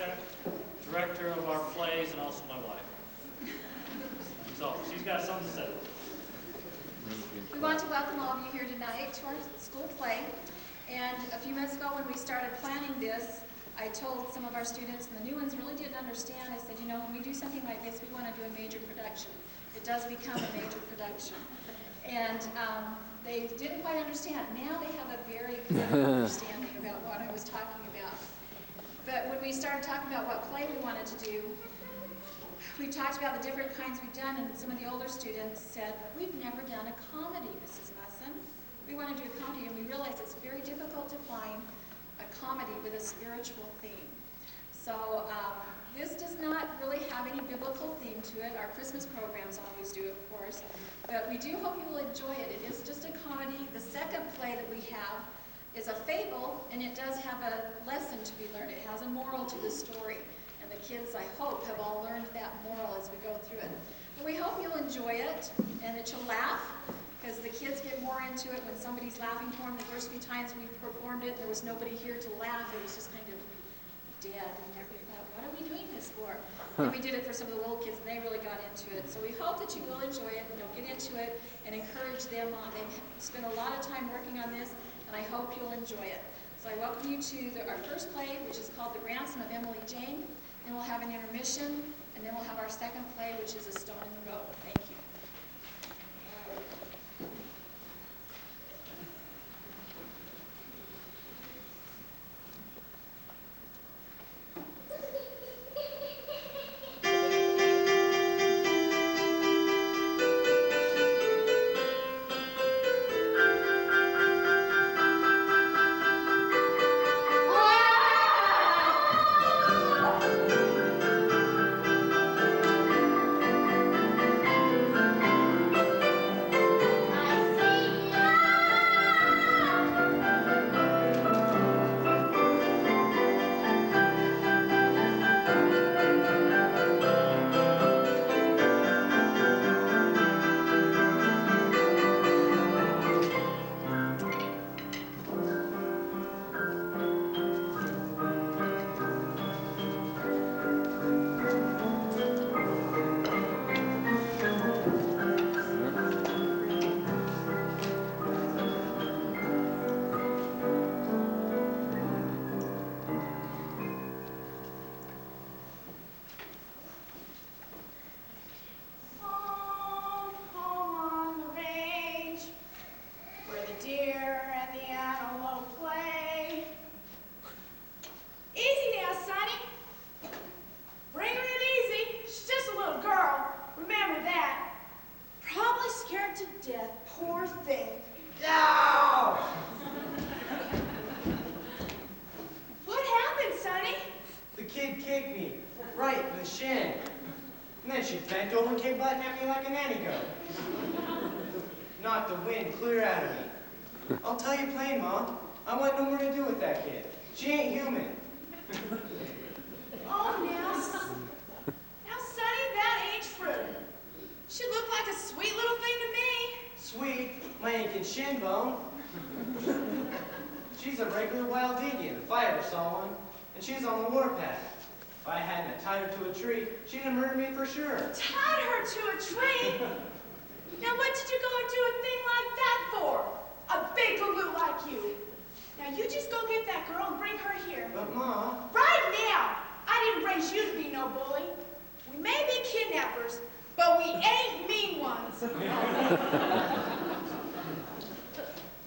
architect, director of our plays, and also my wife. So she's got something to say. We want to welcome all of you here tonight to our school play. And a few minutes ago when we started planning this, I told some of our students, and the new ones really didn't understand. I said, you know, when we do something like this, we want to do a major production. It does become a major production. And they didn't quite understand. Now they have a very good understanding about what I was talking about. But when we started talking about what play we wanted to do, we talked about the different kinds we've done, and some of the older students said, we've never done a comedy, Mrs. Musson. We want to do a comedy, and we realized it's very difficult to find a comedy with a spiritual theme. So this does not really have any biblical theme to it. Our Christmas programs always do, of course. But we do hope you will enjoy it. It is just a comedy. The second play that we have is a fable, and it does have a lesson to be learned. It has a moral to the story. And the kids, I hope, have all learned that moral as we go through it. But we hope you'll enjoy it and that you'll laugh, because the kids get more into it when somebody's laughing for them. The first few times we performed it, there was nobody here to laugh. It was just kind of dead. And everybody thought, what are we doing this for? And we did it for some of the little kids, and they really got into it. So we hope that you will enjoy it, and you'll get into it and encourage them on. They've spent a lot of time working on this, and I hope you'll enjoy it. So I welcome you to our first play, which is called The Ransom of Emily Jane. Then we'll have an intermission, and then we'll have our second play, which is A Stone in the Road. Thank you.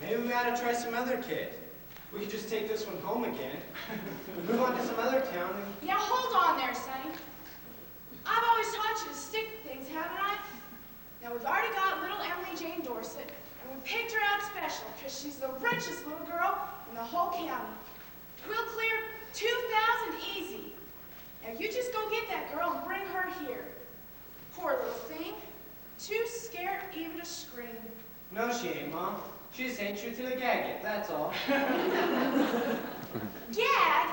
Maybe we ought to try some other kid. We could just take this one home again. Move on to some other town. Now hold on there, Sonny. I've always taught you to stick to things, haven't I? Now we've already got little Emily Jane Dorset, and we picked her out special because she's the richest little girl in the whole county. We'll clear 2,000 easy. Now you just go get that girl and bring her here. Poor little thing. Too scared even to scream. No, she ain't, Mom. She just ain't true to the gag it, that's all. Gag?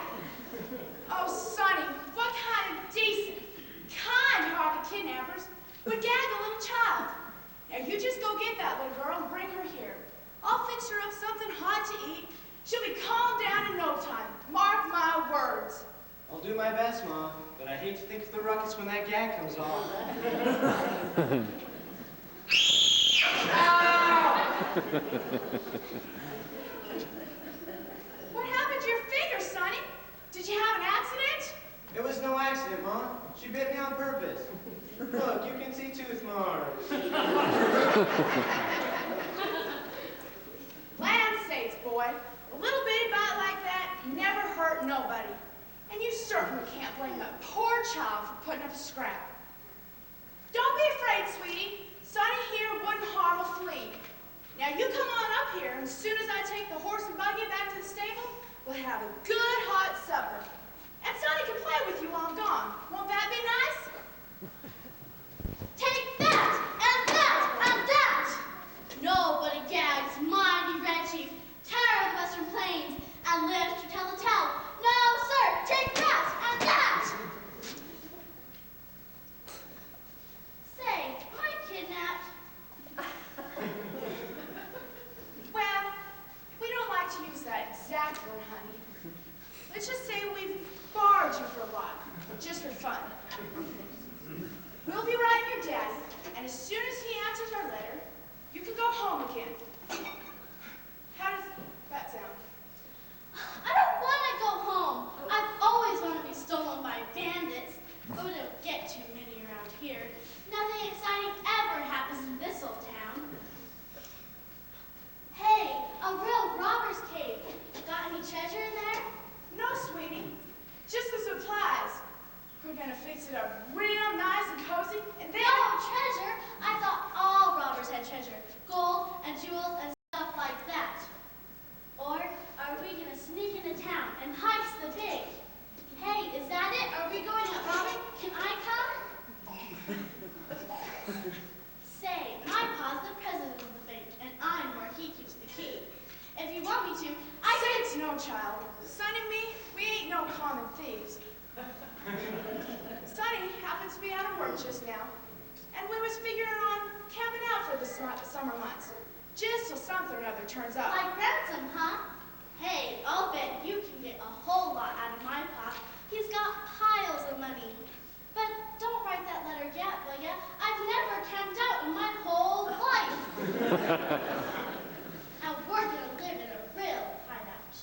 Oh, Sonny, what kind of decent, kind-hearted kidnappers would gag a little child? Now you just go get that little girl and bring her here. I'll fix her up something hot to eat. She'll be calmed down in no time. Mark my words. I'll do my best, Ma, but I hate to think of the ruckus when that gag comes off. What happened to your finger, Sonny? Did you have an accident? It was no accident, Ma. She bit me on purpose. Look, you can see tooth marks. Land sakes, boy. A little bitty bite like that never hurt nobody. And you certainly can't blame that poor child for putting up a scrap. Don't be afraid, sweetie. Sonny here wouldn't harm a flea. Now you come on up here, and as soon as I take the horse and buggy back to the stable, we'll have a good hot supper. And Sonny can play with you while I'm gone. Won't that be nice? Take that, and that, and that! Nobody gags mighty Red Chief, terror of the Western Plains, and lives to tell the tale. No, sir, take that, and that! Say, am I kidnapped? Well, we don't like to use that exact word, honey. Let's just say we've borrowed you for a while, just for fun. We'll be writing your daddy, and as soon as he answers our letter, you can go home again. How does that sound? I don't want to go home. I've always wanted to be stolen by bandits, but we don't get too many around here. Nothing exciting ever happens in this old town. Hey, a real robber's cave. Got any treasure in there? No, sweetie. Just the supplies. We're gonna fix it up real nice and cozy, and then... Oh, treasure? I thought all robbers had treasure. Gold and jewels and stuff like that. Or are we gonna sneak into town and heist the bank? Hey, is that it? Are we going out robbing? Can I come? Say, my pa's the president of the bank, and I'm where he keeps the key. If you want me to, I Say can... it's no, child. Son and me, we ain't no common thieves. Sonny happens to be out of work just now, and we was figuring on camping out for the summer months, just till something or other turns up. Like Ransom, huh? Hey, I'll bet you can get a whole lot out of my pa. He's got piles of money. But don't write that letter yet, will ya? I've never camped out in my whole life. And we're gonna live in a real hideout.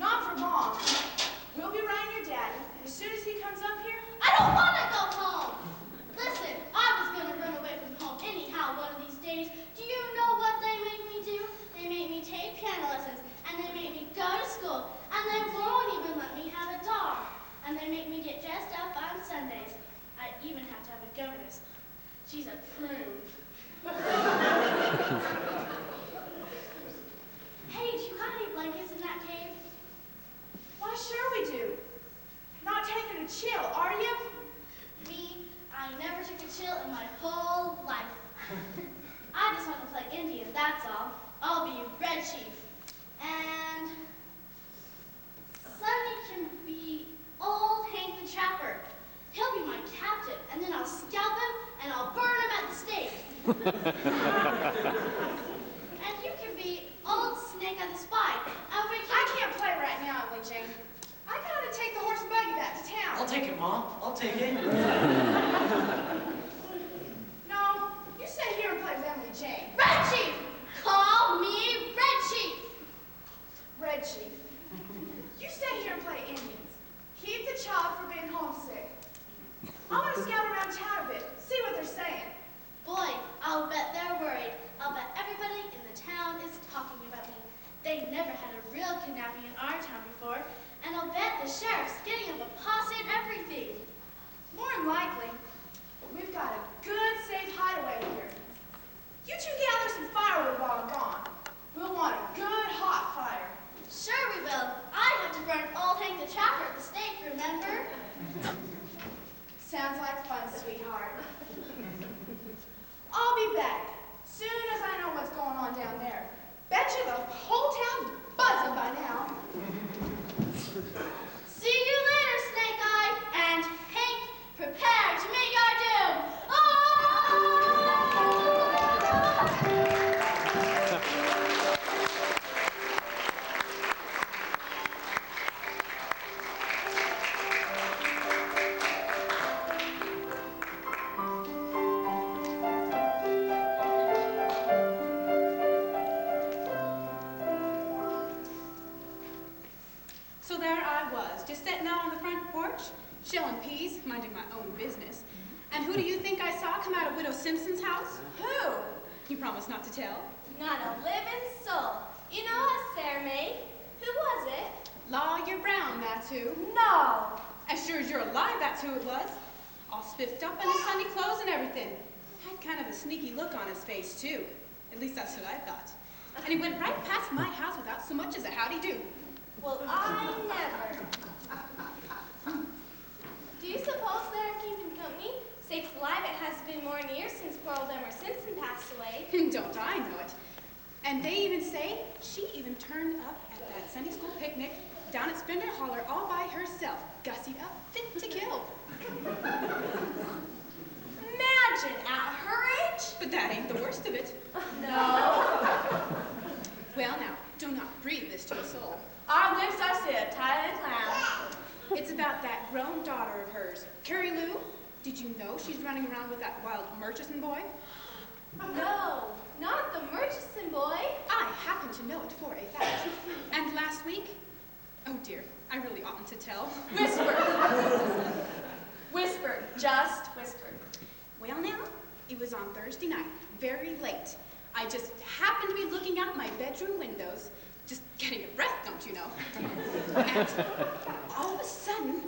Not for long. We'll be writing your daddy, and as soon as he comes up here, I don't want to go home. Listen, I was gonna run away from home anyhow one of these days. Do you know what they make me do? They make me take piano lessons, and they make me go to school, and they won't even let me have a dog. And they make me get dressed up on Sundays. I even have to have a governess. She's a prune. Hey, do you got any blankets in that cave? why, sure we do. Not taking a chill, are you? Me, I never took a chill in my whole life. I just want to play Indian, that's all. I'll be Red Chief. And Sonny can be old Hank the Trapper. He'll be my captain, and then I'll scalp him, and I'll burn him at the stake. And you can be old Snake the Spy. And we I can... can't play right now, Emily Jane. I gotta take the horse and buggy back to town. I'll take it, Mom. I'll take it. No, you stay here and play with Emily Jane. Red Chief! Call me Red Chief! Red Chief, you stay here and play Indians. Keep the child from being homesick. I want to scout around town a bit, see what they're saying. Boy, I'll bet they're worried. I'll bet everybody in the town is talking about me. They never had a real kidnapping in our town before, and I'll bet the sheriff's getting up a posse and everything. More than likely. know Simpson's house? Who? You promised not to tell. Not a living soul. You know us, Sarah May. Who was it? Lawyer Brown, that's who. No. As sure as you're alive, that's who it was. All spiffed up in his Sunday clothes and everything. Had kind of a sneaky look on his face, too. At least that's what I thought. And he went right past my house without so much as a howdy-do. Well, I never. Do you suppose they're keeping company? Sakes alive, it has been more than a year since poor old Emma Simpson passed away. Don't I know it? And they even say she even turned up at that Sunday school picnic down at Spindler Holler all by herself, gussied up, fit to kill. Imagine, at her age? But that ain't the worst of it. No. Well now, do not breathe this to a soul. Our lips are sealed, tight as clown. It's about that grown daughter of hers, Carrie Lou. Did you know she's running around with that wild Murchison boy? No, not the Murchison boy. I happen to know it for a fact. And last week, oh dear, I really oughtn't to tell. Whisper. Whisper, just whisper. Well now, it was on Thursday night, very late. I just happened to be looking out my bedroom windows, just getting a breath, don't you know? And all of a sudden,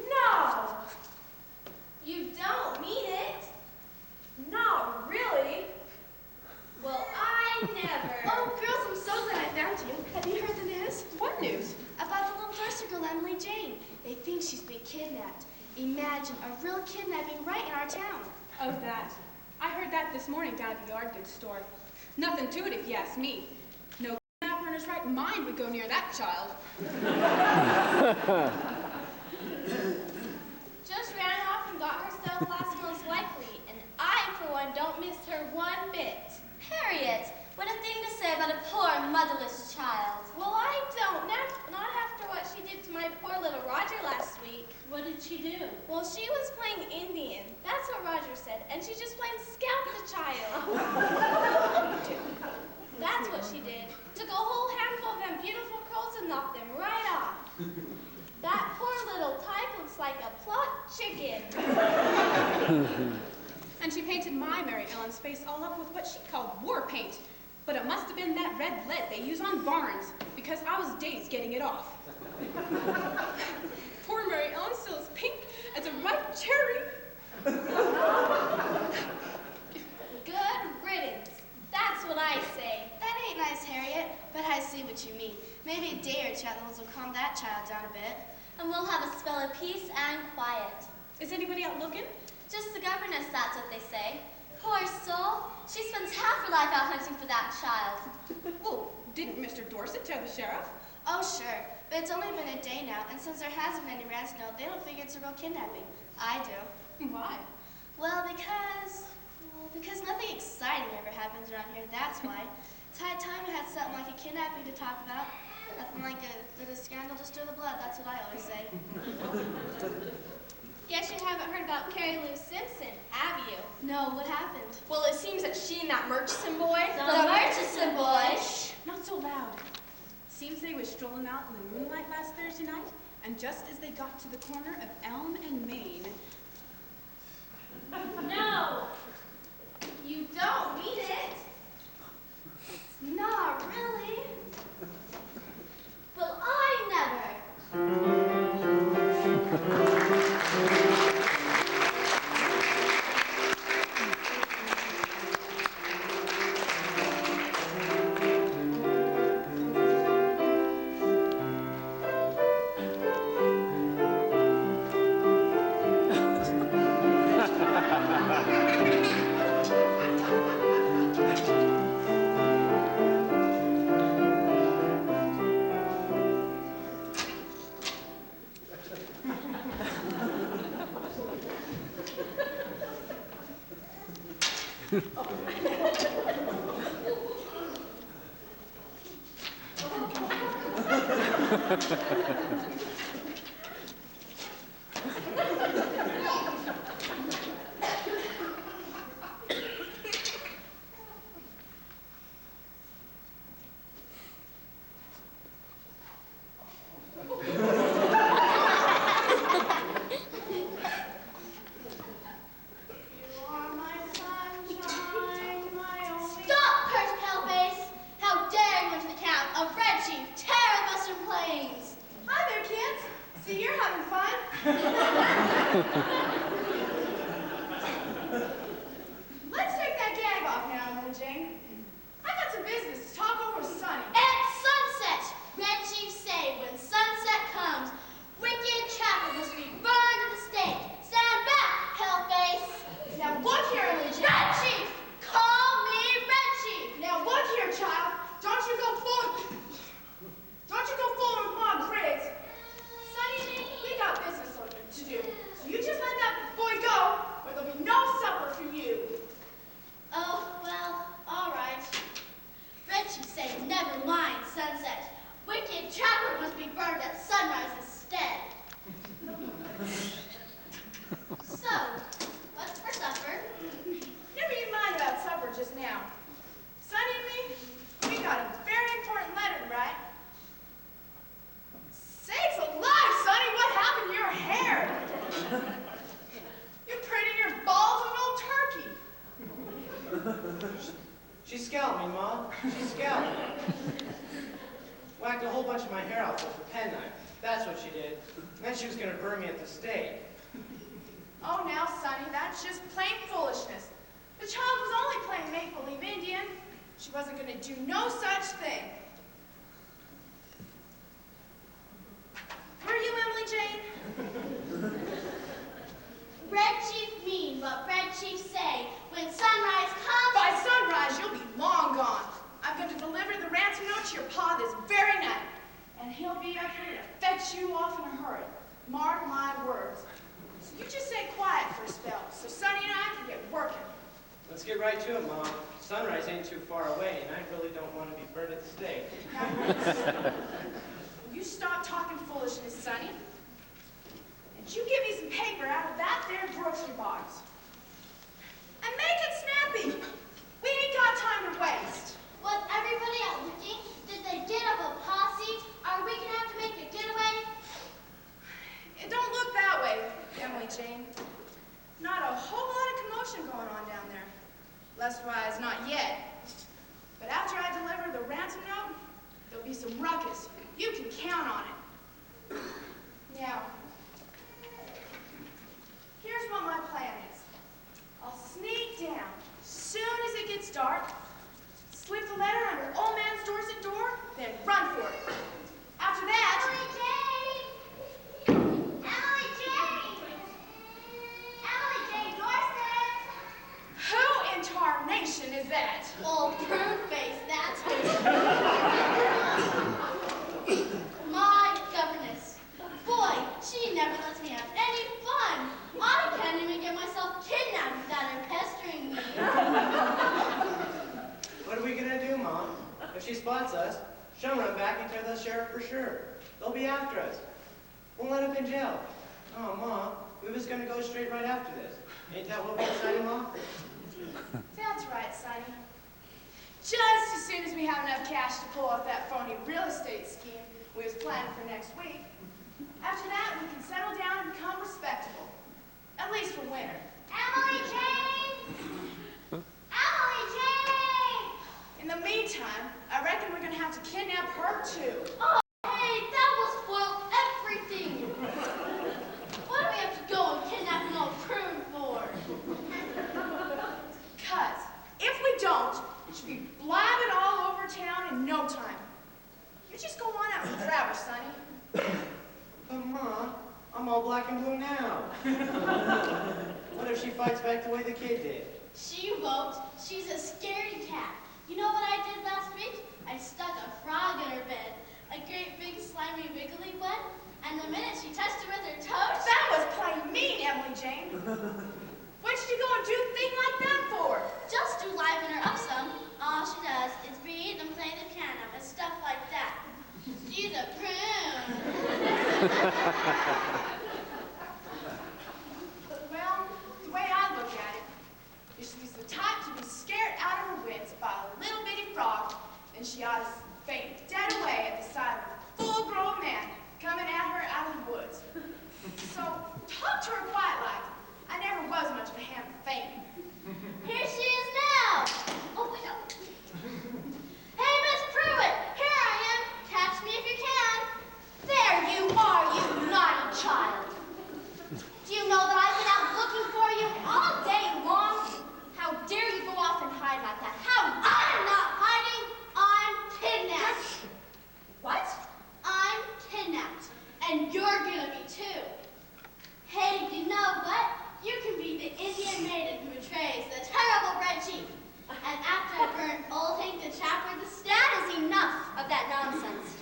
No. You don't mean it. Not really. Well, I never. Oh, girls, I'm so glad I found you. Have you heard the news? what news? About the little Dorset girl, Emily Jane. They think she's been kidnapped. Imagine a real kidnapping right in our town. Oh, that. I heard that this morning down at the yard goods store. Nothing to it if you ask me. No kidnapper in his right mind would go near that child. Just ran off and got herself lost most likely, and I, for one, don't miss her one bit. Harriet, what a thing to say about a poor motherless child. Well, I don't. Not after what she did to my poor little Roger last week. What did she do? Well, she was playing Indian. That's what Roger said, and she just plain scalped the child. That's what she did. Took a whole handful of them beautiful curls and knocked them right off. That poor little tyke looks like a plucked chicken. And she painted my Mary Ellen's face all up with what she called war paint. But it must have been that red lead they use on barns, because I was dazed getting it off. Poor Mary Ellen still as pink as a ripe cherry. Good riddance. That's what I say. That ain't nice, Harriet, but I see what you mean. Maybe a day or two at the will calm that child down a bit. And we'll have a spell of peace and quiet. Is anybody out looking? Just the governess, that's what they say. Poor soul. She spends half her life out hunting for that child. Well, didn't Mr. Dorset tell the sheriff? Oh, sure, but it's only been a day now, and since there hasn't been any rats, no, they don't figure it's a real kidnapping. I do. Why? Well, because nothing exciting ever happens around here, that's why. It's high time we had something like a kidnapping to talk about. Nothing like a scandal to stir the blood, that's what I always say. Guess you haven't heard about Carrie Lou Simpson, have you? No, what happened? Well, it seems that she and that Murchison boy. The Murchison boy. Not so loud. Seems they were strolling out in the moonlight last Thursday night, and just as they got to the corner of Elm and Main. No. You don't mean it. Not really. Well, I never. Let's take that gag off now, Emily Jane. I got some business to talk over with Sonny. At sunset, Red Chief say, when sunset comes, wicked chapel must be burned at the stake. Stand back, hellface. Now look here, Emily Jane. Red Chief! Call me Red Chief! Now look here, child. Don't you go fooling with Mom Griggs. Sonny, we got business to do. So you just let that boy go, or there'll be no supper for you. Oh, well, all right. Red Chief say, never mind sunset. Wicked trapper must be burned at sunrise instead. So, what's for supper? Never you mind about supper just now. Sonny and me, we got a very important letter to write. Sakes alive, Sonny, what happened to your hair? You're printing your balls of an old turkey. She scalped me, Mom. She scalped me. Whacked a whole bunch of my hair out with a penknife. That's what she did. And then she was going to burn me at the stake. Oh, now, Sonny, that's just plain foolishness. The child was only playing make-believe Indian. She wasn't going to do no such thing. Were you, Emily Jane? Red Chief mean what Red Chief say. When sunrise comes... By sunrise, you'll be long gone. I'm going to deliver the ransom note to your pa this very night. And he'll be up here to fetch you off in a hurry. Mark my words. So you just stay quiet for a spell, so Sonny and I can get working. Let's get right to it, Mom. Sunrise ain't too far away, and I really don't want to be burned at the stake. Now, you stop talking foolishness, Sonny. And you give me some paper out of that there grocery box. And make it snappy. We ain't got time to waste. Was everybody out looking? Did they get up a posse? Are we gonna have to make a getaway? It don't look that way, Emily Jane. Not a whole lot of commotion going on down there. Lestwise, not yet. But after I deliver the ransom note, there'll be some ruckus. You can count on it. Now, here's what my plan is. I'll sneak down as soon as it gets dark, slip the letter under old man's Dorset door, then run for it. After that... Emily Jane! Emily Jane! Emily Jane Dorset! Who in tarnation is that? Old prune face, that's who. My governess. Boy, she never lets me have any fun. I can't even get myself kidnapped without her pestering me. What are we going to do, Mom? If she spots us, she'll run back and tell the sheriff for sure. They'll be after us. We'll end up in jail. Oh, Mom, we was going to go straight right after this. Ain't that what we decided, Mom? That's right, Sonny. Just as soon as we have enough cash to pull off that phony real estate scheme we was planning for next week, after that we can settle down and become respectable. At least for winter. Emily Jane! Emily Jane! In the meantime, I reckon we're gonna have to kidnap her too. Oh, hey, that will spoil everything. What do we have to go and kidnap an old prune for? 'Cause if we don't, it should be blabbing all over town in no time. You just go on out and grab her, Sonny. But, Mom, I'm all black and blue now. What if she fights back the way the kid did? She won't. She's a scaredy cat. You know what I did last week? I stuck a frog in her bed. A great big slimy wiggly one. And the minute she touched it with her toes... That was plain mean, Emily Jane. What'd you go and do a thing like that for? Just to liven her up some. All she does is read and play the piano and stuff like that. She's a prune. Well, the way I look at it, if she's the type to be scared out of her wits by a little bitty frog, then she ought to faint dead away at the sight of a full-grown man coming at her out of the woods. So, talk to her quiet like. I never was much of a hand for fainting. Here that nonsense,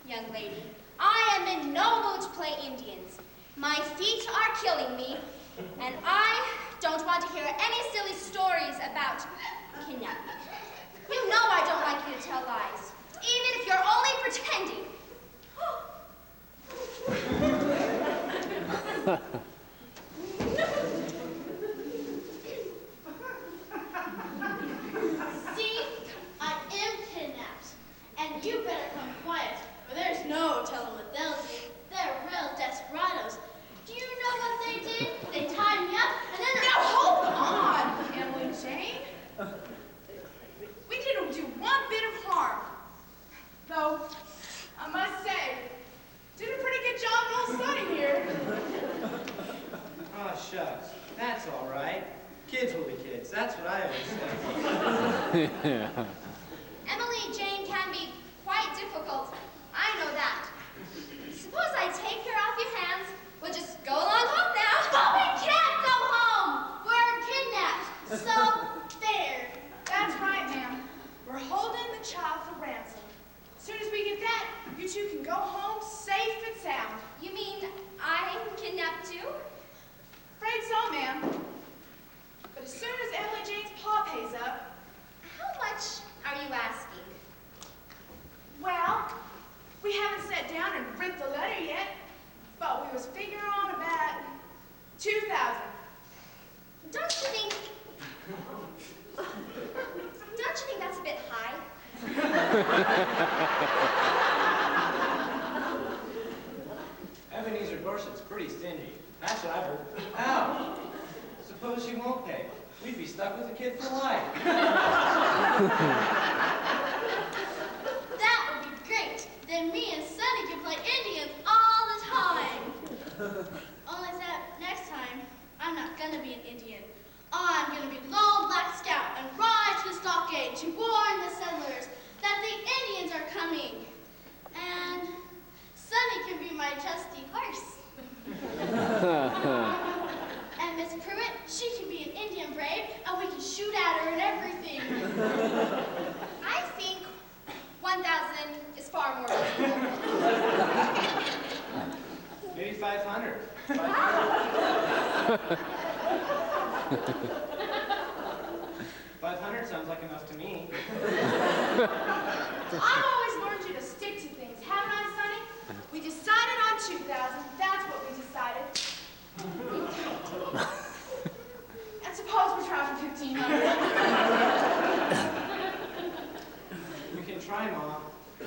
young lady. I am in no mood to play Indians. My feet are killing me, and I don't want to hear any silly stories about kidnapping. You know I don't like you to tell lies, even if you're only pretending. See, I am kidnapped. And you better come quiet, or there's no telling what they'll do. They're real desperados. Do you know what they did? They tied me up, and then Now hold on, Emily Jane. We didn't do one bit of harm. Though, I must say, did a pretty good job while studying here. Oh, shucks. That's all right. Kids will be kids. That's what I always say. Emily Jane can be quite difficult. I know that. Suppose I take her off your hands. We'll just go along home now. But we can't go home! We're kidnapped. So, there. That's right, ma'am. We're holding the child for ransom. As soon as we get that, you two can go home safe and sound. You mean I'm kidnapped too? Afraid so, ma'am. But as soon as Emily Jane's pa pays up, How much are you asking? well, we haven't sat down and writ the letter yet, but we was figuring on about 2,000. Don't you think that's a bit high? Ebenezer Dorset's pretty stingy. That's what I've heard. Ow! Suppose she won't pay. We'd be stuck with a kid for life. That would be great. Then me and Sonny can play Indians all the time. Only that next time, I'm not gonna be an Indian. I'm gonna be lone black scout and ride to the stockade to warn the settlers that the Indians are coming. And Sonny can be my trusty horse. And Miss Pruitt, she can be an Indian brave, and we can shoot at her and everything. I think 1,000 is far more reasonable. Maybe 500. 500 sounds like enough to me. I've always learned you to stick to things, haven't I, Sonny? We decided on 2,000. That's what we decided. And suppose we try for 1,500. We can try, Mom.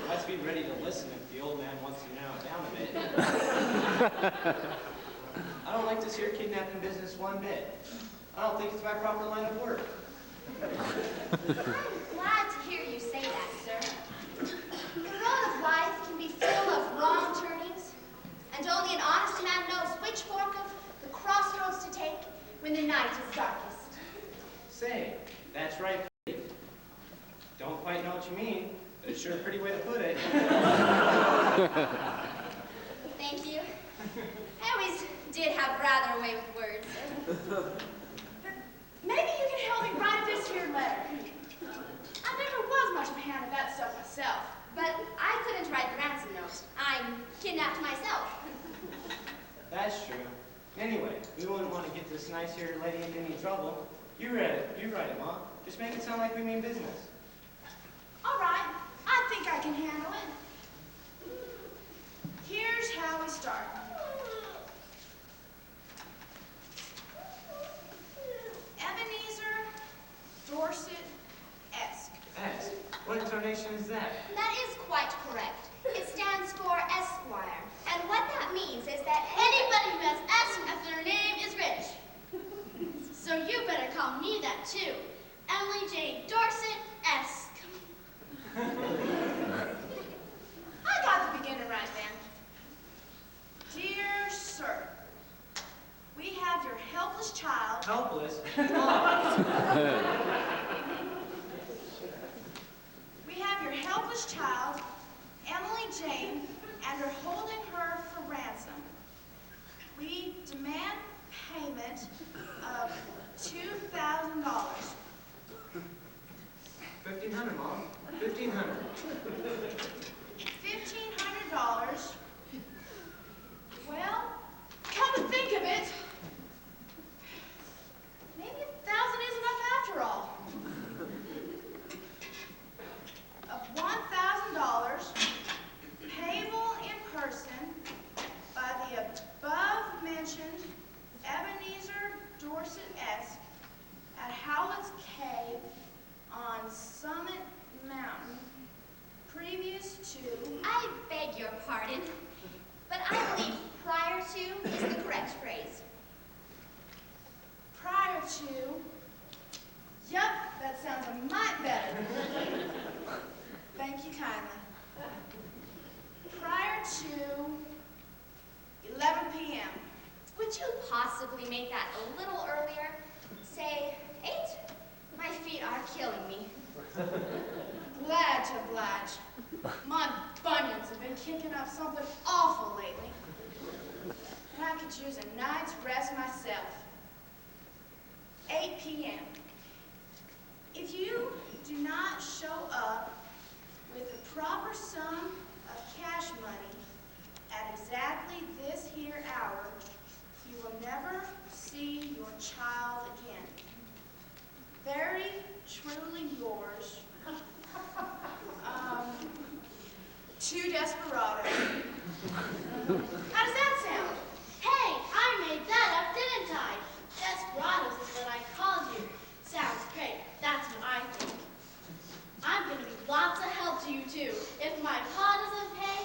Let's be ready to listen if the old man wants to narrow it down a bit. I don't like this here kidnapping business one bit. I don't think it's my proper line of work. I'm glad to hear you say that, sir. The road of life can be full of wrong turnings, and only an honest man knows which fork of the crossroads to take when the night is darkest. Say, that's right. Don't quite know what you mean, but it's sure a pretty way to put it. Thank you. I always did have rather a way with words. Maybe you can help me write this here letter. I never was much of a hand at that stuff myself. But I couldn't write the ransom note. I'm kidnapped myself. That's true. Anyway, we wouldn't want to get this nice here lady into any trouble. You read it. You write it, Mom. Just make it sound like we mean business. All right, I think I can handle it. Here's how we start. Ebenezer Dorset-esque. Ask. What intonation is that? That is quite correct. It stands for Esquire. And what that means is that Anybody who has S after their name is rich. So you better call me that too. Emily J. Dorset-esque. I got the beginning right then. Dear sir, we have your helpless child. Helpless. We have your helpless child, Emily Jane, and are holding her for ransom. We demand payment of $2,000. 1,500, Mom. 1,500. Summit Mountain previous to... I beg your pardon, but I believe prior to is the correct phrase. Prior to... Yup, that sounds a mite better. Thank you kindly. Prior to 11 p.m. Would you possibly make that a little earlier? Say 8? My feet are killing me. Glad to oblige. My bunions have been kicking up something awful lately. And I could use a night's rest myself. 8 p.m. If you do not show up with the proper sum of cash money at exactly this here hour, you will never see your child again. Very truly yours, Two Desperados. How does that sound? Hey, I made that up, didn't I? Desperados is what I called you. Sounds great. That's what I think. I'm going to be lots of help to you, too. If my pa doesn't pay,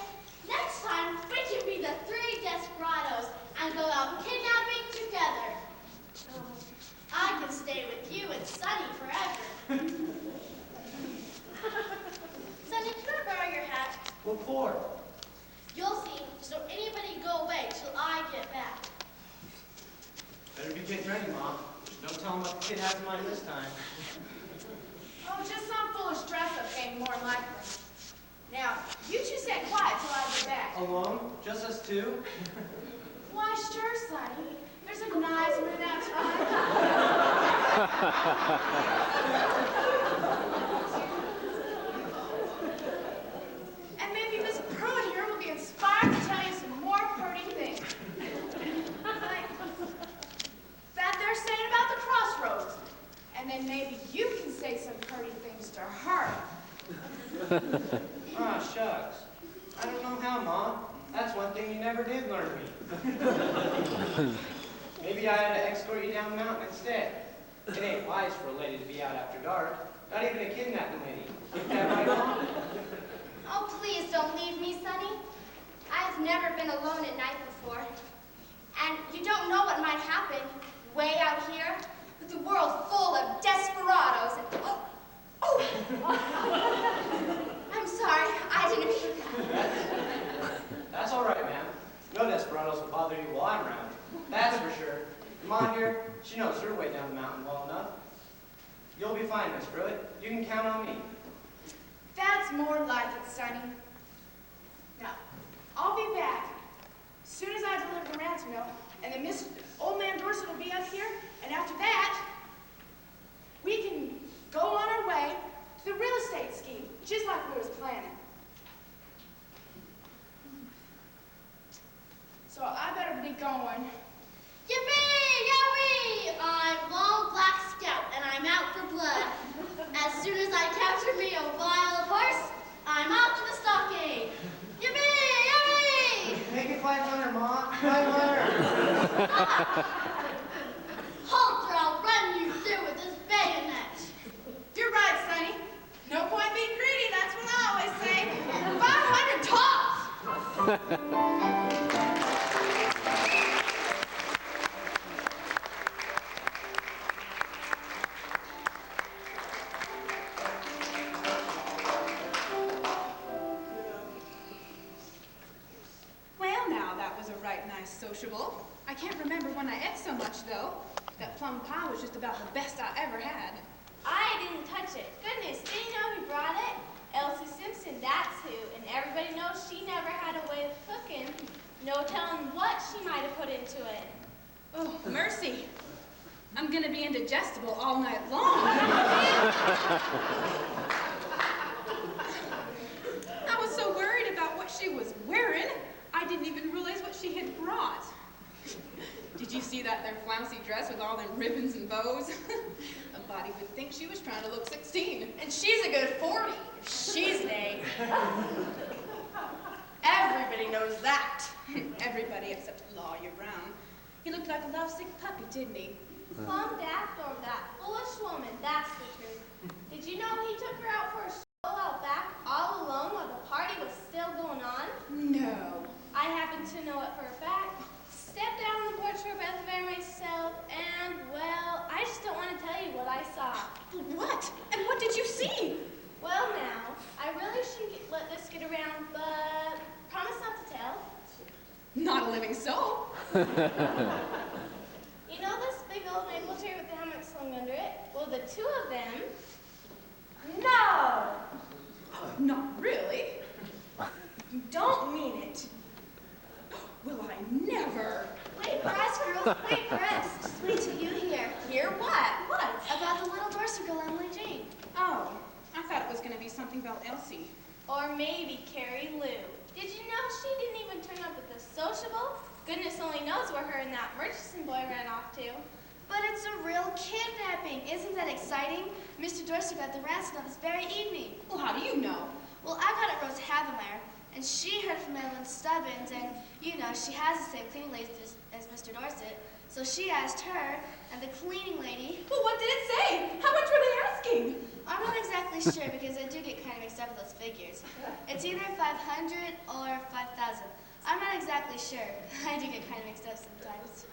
next time we can be the 3 Desperados and go out kidnapping together. I can stay with you and Sonny forever. Sonny, can I borrow your hat? What for? You'll see. Just don't anybody go away till I get back. Better be getting ready, Mom. Don't tell him what the kid has in mind this time. Oh, just some foolish dress-up game, more likely. Now, you two stay quiet till I get back. Alone? Just us two? Why, sure, Sonny. There's a nice mood outside. And maybe Miss Pruitt here will be inspired to tell you some more pretty things. Like that they're saying about the crossroads. And then maybe you can say some pretty things to her. Ah, shucks. I don't know how, Mom. That's one thing you never did learn me. Maybe I had to escort you down the mountain instead. It ain't wise for a lady to be out after dark. Not even a kidnapping lady. Isn't that right, Mom? Oh, please don't leave me, Sonny. I've never been alone at night before. And you don't know what might happen way out here with the world full of desperados and... Oh! I'm sorry. I didn't mean that. That's all right, ma'am. No desperados will bother you while I'm around. That's for sure. Ma here, she knows her way down the mountain well enough. You'll be fine, Miss Pruitt. You can count on me. That's more like it, Sonny. Now, I'll be back as soon as I deliver the ransom note, and then Old Man Dorset will be up here, and after that, we can go on our way to the real estate scheme, just like we was planning. So I better be going. Yippee! Yowie! I'm Long Black Scout, and I'm out for blood. As soon as I capture me a wild horse, I'm off to the stockade. Yippee! Yowie! Make it 500, Ma. 500. Halt, or I'll run you through with this bayonet. You're right, Sonny. No point being greedy, that's what I always say. 500 tops! Well, now, that was a right nice sociable. I can't remember when I ate so much, though. That plum pie was just about the best I ever had. I didn't touch it. Goodness, did you know who brought it? Elsie Simpson, that's who. And everybody knows she never had a way of cooking. No telling what she might have put into it. Oh, mercy. I'm gonna be indigestible all night long. I was so worried about what she was wearing, I didn't even realize what she had brought. Did you see that there flouncy dress with all them ribbons and bows? A body would think she was trying to look 16. And she's a good 40, if she's an 8. Everybody knows that. Everybody except Lawyer Brown. He looked like a lovesick puppy, didn't he? Plum daft over that foolish woman, that's the truth. Did you know he You know this big old maple tree with the hammock slung under it? Well, the two of them... No! Not really. You don't mean it. Will I never? Wait for us, girls. Wait for us. Just wait till you hear. Hear what? What? About the little Dorset girl, Emily Jane. Oh, I thought it was going to be something about Elsie. Or maybe Carrie Lou. Did you know she didn't even turn up at the sociable? Goodness only knows where her and that Murchison boy ran off to. But it's a real kidnapping. Isn't that exciting? Mr. Dorset got the ransom this very evening. Well, how do you know? Well, I got it Rose Havemeyer, and she heard from Evelyn Stubbins, and, you know, she has the same cleaning lady as Mr. Dorset. So she asked her, and the cleaning lady... Well, what did it say? How much were they asking? I'm not exactly sure because I do get kind of mixed up with those figures. It's either 500 or 5,000. I'm not exactly sure. I do get kind of mixed up sometimes.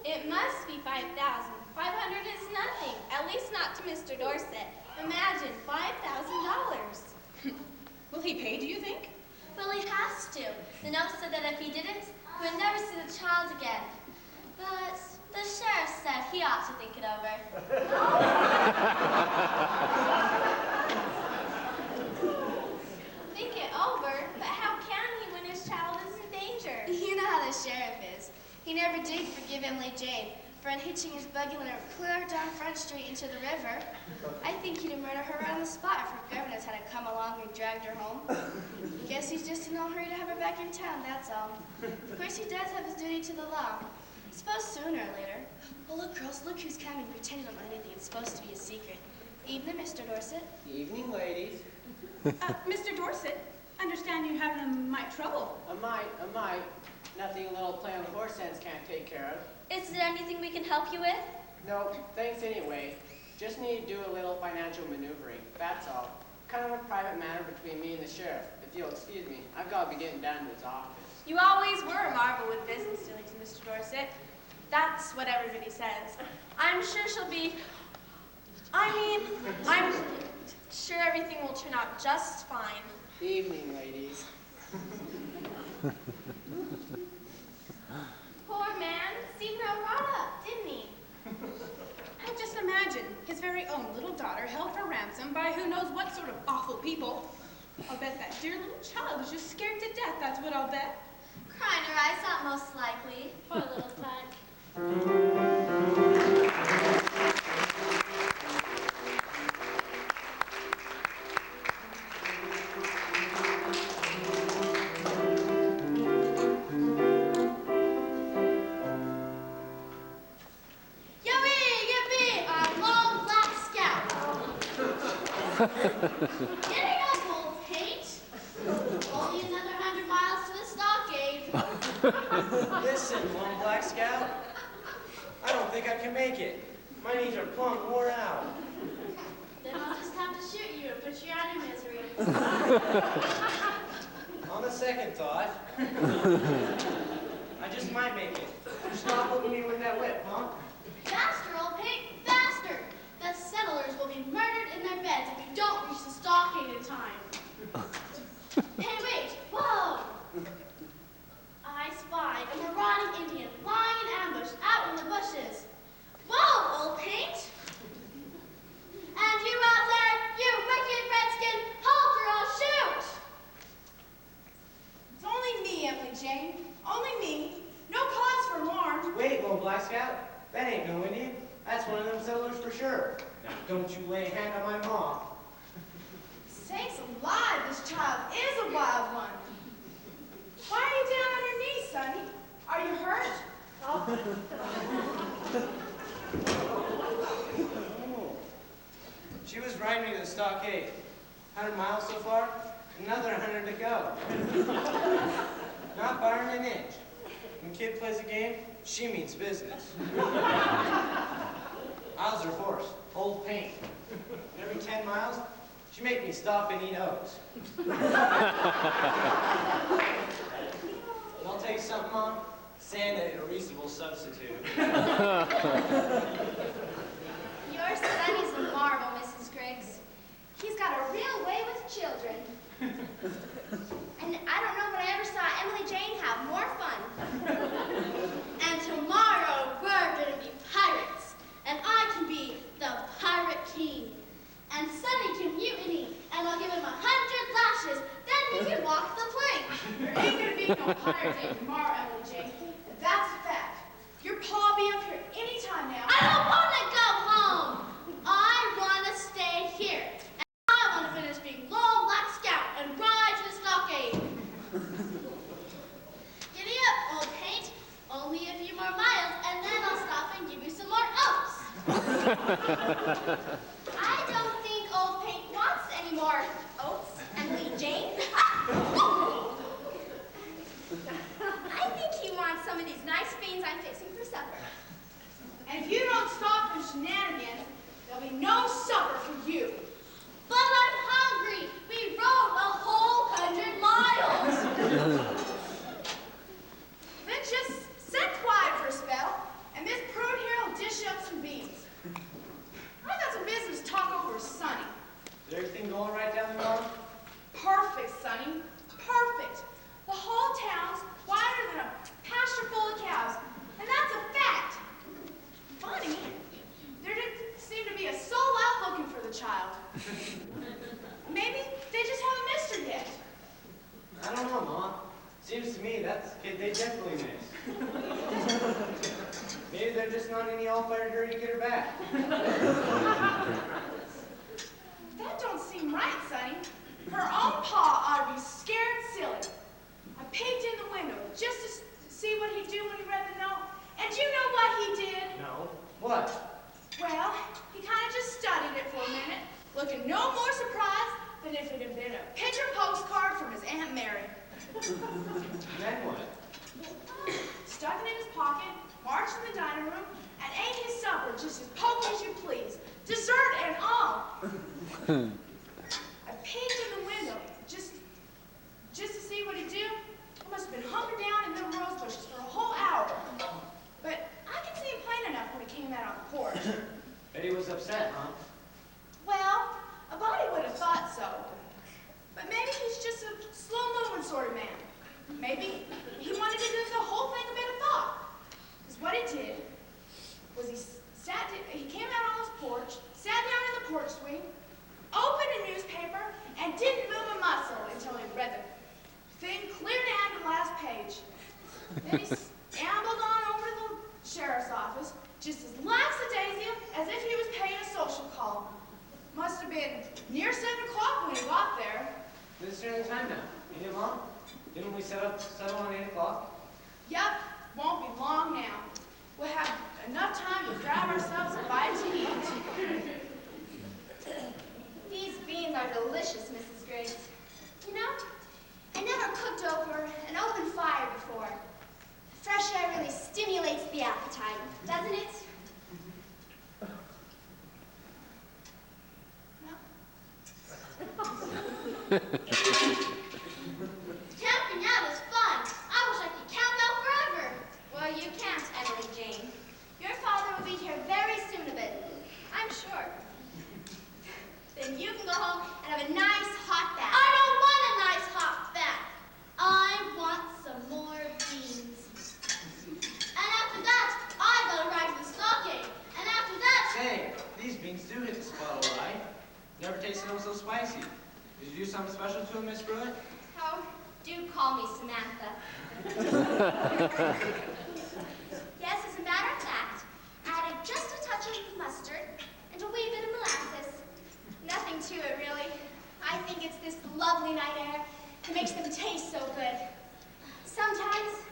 It must be 5,000. 500 is nothing, at least not to Mr. Dorset. Imagine, $5,000. Will he pay, do you think? Well, he has to. The note said that if he didn't, he would never see the child again. But the sheriff said he ought to think it over. Think it over, but how can he when his child is in danger? You know how the sheriff is. He never did forgive Emily Jane for unhitching his buggy and clear down Front Street into the river. I think he'd have murdered her right on the spot if her governess hadn't come along and dragged her home. Guess he's just in no hurry to have her back in town, that's all. Of course, he does have his duty to the law. I suppose sooner or later. Oh, look, girls, look who's coming, pretending on anything. It's supposed to be a secret. Evening, Mr. Dorset. Evening, ladies. Mr. Dorset, understand you're having a mite trouble. A mite. Nothing a little play on the horse sense can't take care of. Is there anything we can help you with? No, thanks anyway. Just need to do a little financial maneuvering, that's all. Kind of a private matter between me and the sheriff. If you'll excuse me, I've got to be getting down to his office. You always were a marvel with business dealings, Mr. Dorset. That's what everybody says. I'm sure she'll be... I'm sure everything will turn out just fine. Evening, ladies. Poor man seemed real wrought up, didn't he? Well, just imagine, his very own little daughter held for ransom by who knows what sort of awful people. I'll bet that dear little child was just scared to death, that's what I'll bet. Crying her eyes out, most likely. Poor little thug. Getting up, old paint. Only another 100 miles to the stockade. Listen, Lone Black Scout. I don't think I can make it. My knees are plumb wore out. Then I'll just have to shoot you and put you out of misery. On the second thought, I just might make it. Just not holding me with that whip, huh? Faster, old paint, faster. The settlers will be murdered in their beds if you don't reach the stockade in time. Hey, wait, whoa! I spy a marauding Indian lying in ambush out in the bushes. Whoa, old paint! And you out there, you wicked redskin, halt or I'll shoot! It's only me, Emily Jane. Only me. No cause for alarm. Wait, Lone Black Scout. That ain't no Indian. That's one of them settlers for sure. Now, don't you lay a hand on my mom. Sakes alive, this child is a wild one. Why are you down on your knees, Sonny? Are you hurt? Oh. She was riding me to the stockade. 100 miles so far, another 100 to go. Not barring an inch. When kid plays a game, she means business. I was her horse, Old Paint. Every 10 miles, she make me stop and eat oats. I'll take something, Mom. Sand ain't a reasonable substitute. Your son is a marvel, Mrs. Griggs. He's got a real way with children. And I don't know when I ever saw Emily Jane have more fun. be no higher day tomorrow, Emily Jane. And that's a fact. Your pa will be up here anytime now. I don't want to go home. I want to stay here. And I want to finish being long black scout and ride to the stockade. Giddy up, old paint. Only a few more miles, and then I'll stop and give you some more oats. I don't think old paint wants any more oats, Emily Jane. I think he wants some of these nice beans I'm fixing for supper. And if you don't stop them shenanigans, there'll be no supper for you. But I'm hungry. We rode a whole 100 miles. Then just sit quiet for a spell, and Miss Pruitt here will dish up some beans. I got some business to talk over with Sonny. Is everything going right down the road? Perfect, Sonny. Perfect. The whole town's wider than a pasture full of cows, and that's a fact. Funny, there didn't seem to be a soul out looking for the child. Maybe they just haven't missed her yet. I don't know, Ma. Seems to me that's a kid they definitely miss. Maybe they're just not in the all-fired hurry to get her back. That don't seem right, Sonny. Her own pa ought to be scared silly. I peeked in the window just to see what he'd do when he read the note. And you know what he did? No. What? Well, he kind of just studied it for a minute, looking no more surprised than if it had been a picture postcard from his Aunt Mary. Then what? Stuck it in his pocket, marched in the dining room, and ate his supper just as poky as you please, dessert and all. I peeked in the window just to see what he'd do. I must have been hunkered down in the rose bushes for a whole hour. But I could see him plain enough when he came out on the porch. Betty was upset, huh? Well, a body would have thought so. But maybe he's just a slow-moving sort of man. Maybe he wanted to give the whole thing a bit of thought. Because what he did was he came out on his porch, sat down in the porch swing, opened a newspaper, and didn't move a muscle until he read the thing clear down to the last page. Then he ambled on over to the sheriff's office, just as lackadaisical as if he was paying a social call. Must have been near 7 o'clock when he got there. This is nearly time now. Ain't it, Mom? Didn't we settle on 8 o'clock? Yep, won't be long now. We'll have enough time to grab ourselves a bite to eat. These beans are delicious, Mrs. Griggs. You know, I never cooked over an open fire before. Fresh air really stimulates the appetite, doesn't it? Camping out is fun. I wish I could camp out forever. Well, you can't, Emily Jane. Your father will be here very soon of it, I'm sure. Then you can go home and have a nice hot bath. I don't want a nice hot bath. I want some more beans. And after that, I gotta ride to the stockade. And after that... Say, these beans do hit the spot all right. Never tasted them so spicy. Did you do something special to them, Miss Pruitt? Oh, do call me Samantha. Yes, as a matter of fact, I added just a touch of mustard and a wee bit of molasses. Nothing to it, really. I think it's this lovely night air that makes them taste so good. Sometimes,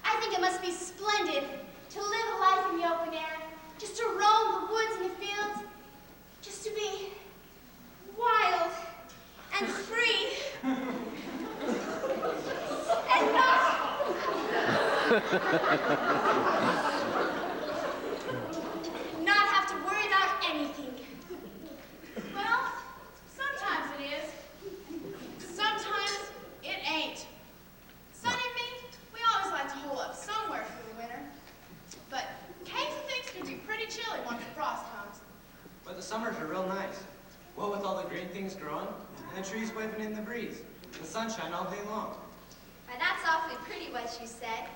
I think it must be splendid to live a life in the open air, just to roam the woods and the fields, just to be wild and free and not have to worry about anything. Well, sometimes it is. Sometimes it ain't. Sonny and me, we always like to hole up somewhere for the winter. But caves and things can be pretty chilly once the frost comes. But the summers are real nice. What with all the green things growing, and the trees waving in the breeze, the sunshine all day long. Why, that's awfully pretty what you said.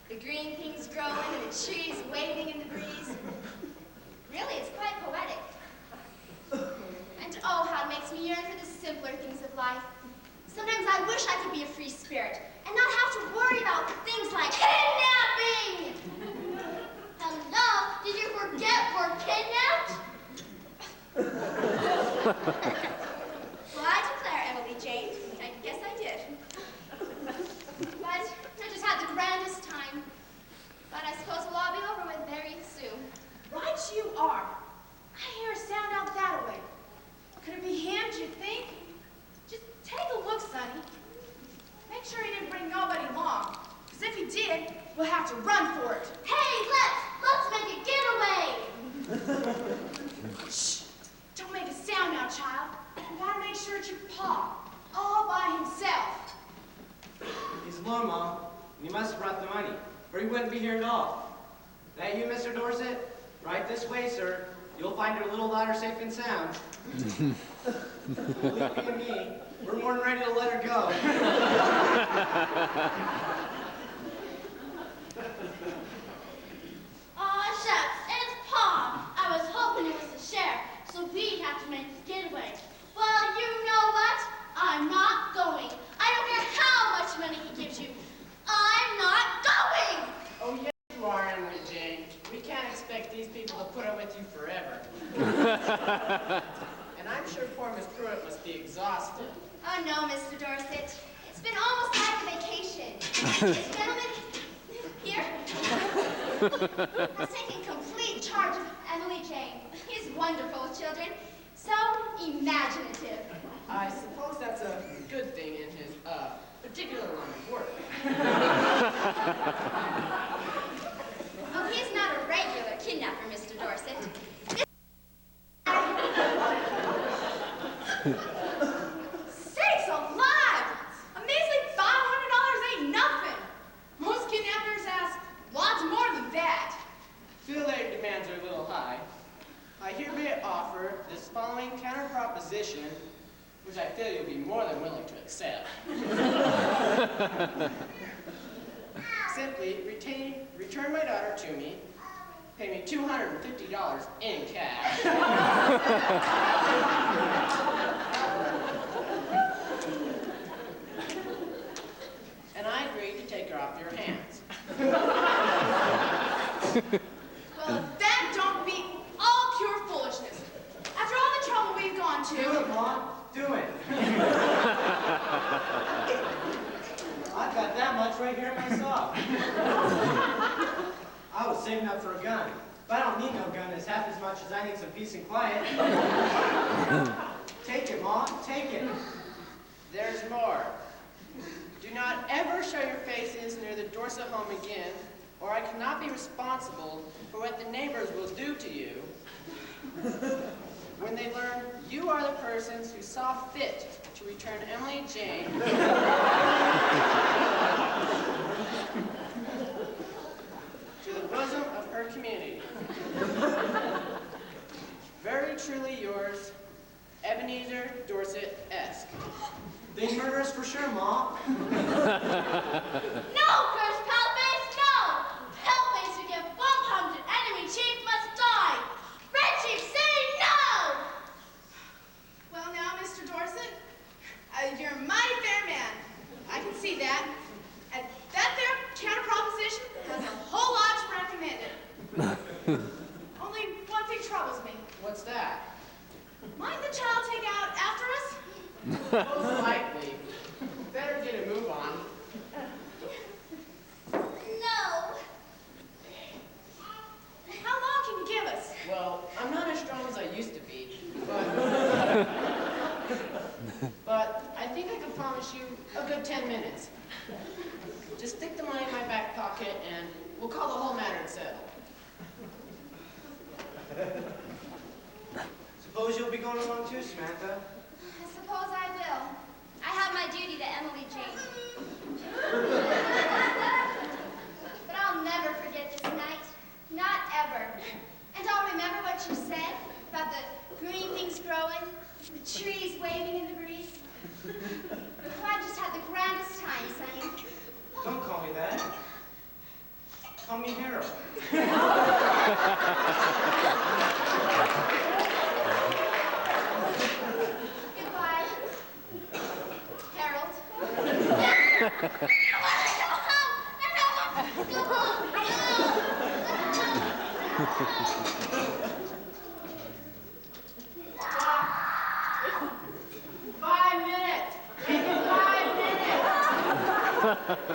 The green things growing and the trees waving in the breeze. Really, it's quite poetic. And oh, how it makes me yearn for the simpler things of life. Sometimes I wish I could be a free spirit and not have have to worry about things like kidnapping. Hello? Did you forget we're kidnapped? Well, I declare, Emily Jane, I guess I did. But I just had the grandest time. But I suppose we'll all be over with very soon. Right you are. I hear a sound out that way. Could it be him, do you think? Just take a look, Sonny. Make sure he didn't bring nobody along. Because if he did, we'll have to run for it. Hey, let's make a getaway. Shh! Don't make a sound now, child. You gotta make sure it's your pa, all by himself. He's alone, Mom. And he must have brought the money, or he wouldn't be here at all. That you, Mr. Dorset? Right this way, sir. You'll find your little daughter safe and sound. Believe you and me, we're more than ready to let her go. Aw, shucks, it's Pa. I was hoping it was the sheriff, so we'd have to make the getaway. Well, you know what? I'm not going. I don't care how much money he gives you. I'm not going! Oh, yes, you are, Emily Jane. We can't expect these people to put up with you forever. And I'm sure poor Miss Pruitt must be exhausted. Oh no, Mr. Dorset. It's been almost like a vacation. This gentleman here has taken complete charge of Emily Jane. He's wonderful with children. So imaginative. I suppose that's a good thing in his, particular line of work. Oh, he's not a regular kidnapper, Mr. Dorset. Sakes alive! A measly $500 ain't nothing. Most kidnappers ask lots more than that. Feel their demands are a little high. I hereby offer this following counter proposition, which I feel you'll be more than willing to accept. Simply return my daughter to me, pay me $250 in cash. And I agree to take her off your hands. Well, that don't beat all pure foolishness. After all the trouble we've gone Do to. it, Mom. Do it. I've got that much right here myself. I was saving up for a gun, but I don't need no gun as half as much as I need some peace and quiet. Take it, Mom. Take it. There's more. Do not ever show your faces near the Dorset home again, or I cannot be responsible for what the neighbors will do to you when they learn you are the persons who saw fit to return Emily Jane to the bosom of her community. Very truly yours, Ebenezer Dorset-esque. They murder us for sure, Mom. No, curse Paleface, no! Paleface who give bum to enemy chief must die! Red Chief, say no! Well now, Mr. Dorset, you're a mighty fair man. I can see that. And that there counter proposition has a whole lot to recommend it. Only one thing troubles me. What's that? Might the child take out after us? Most likely. Better get a move on. No. How long can you give us? Well, I'm not as strong as I used to be, but I think I can promise you a good 10 minutes. Just stick the money in my back pocket and we'll call the whole matter settled. Suppose you'll be going along too, Samantha? I suppose I will. I have my duty to Emily Jane. But I'll never forget this night. Not ever. And I'll remember what you said about the green things growing, the trees waving in the breeze. Oh, I just had the grandest time, Sonny. Don't call me that. Call me Harold. Goodbye, Harold. Frenchie,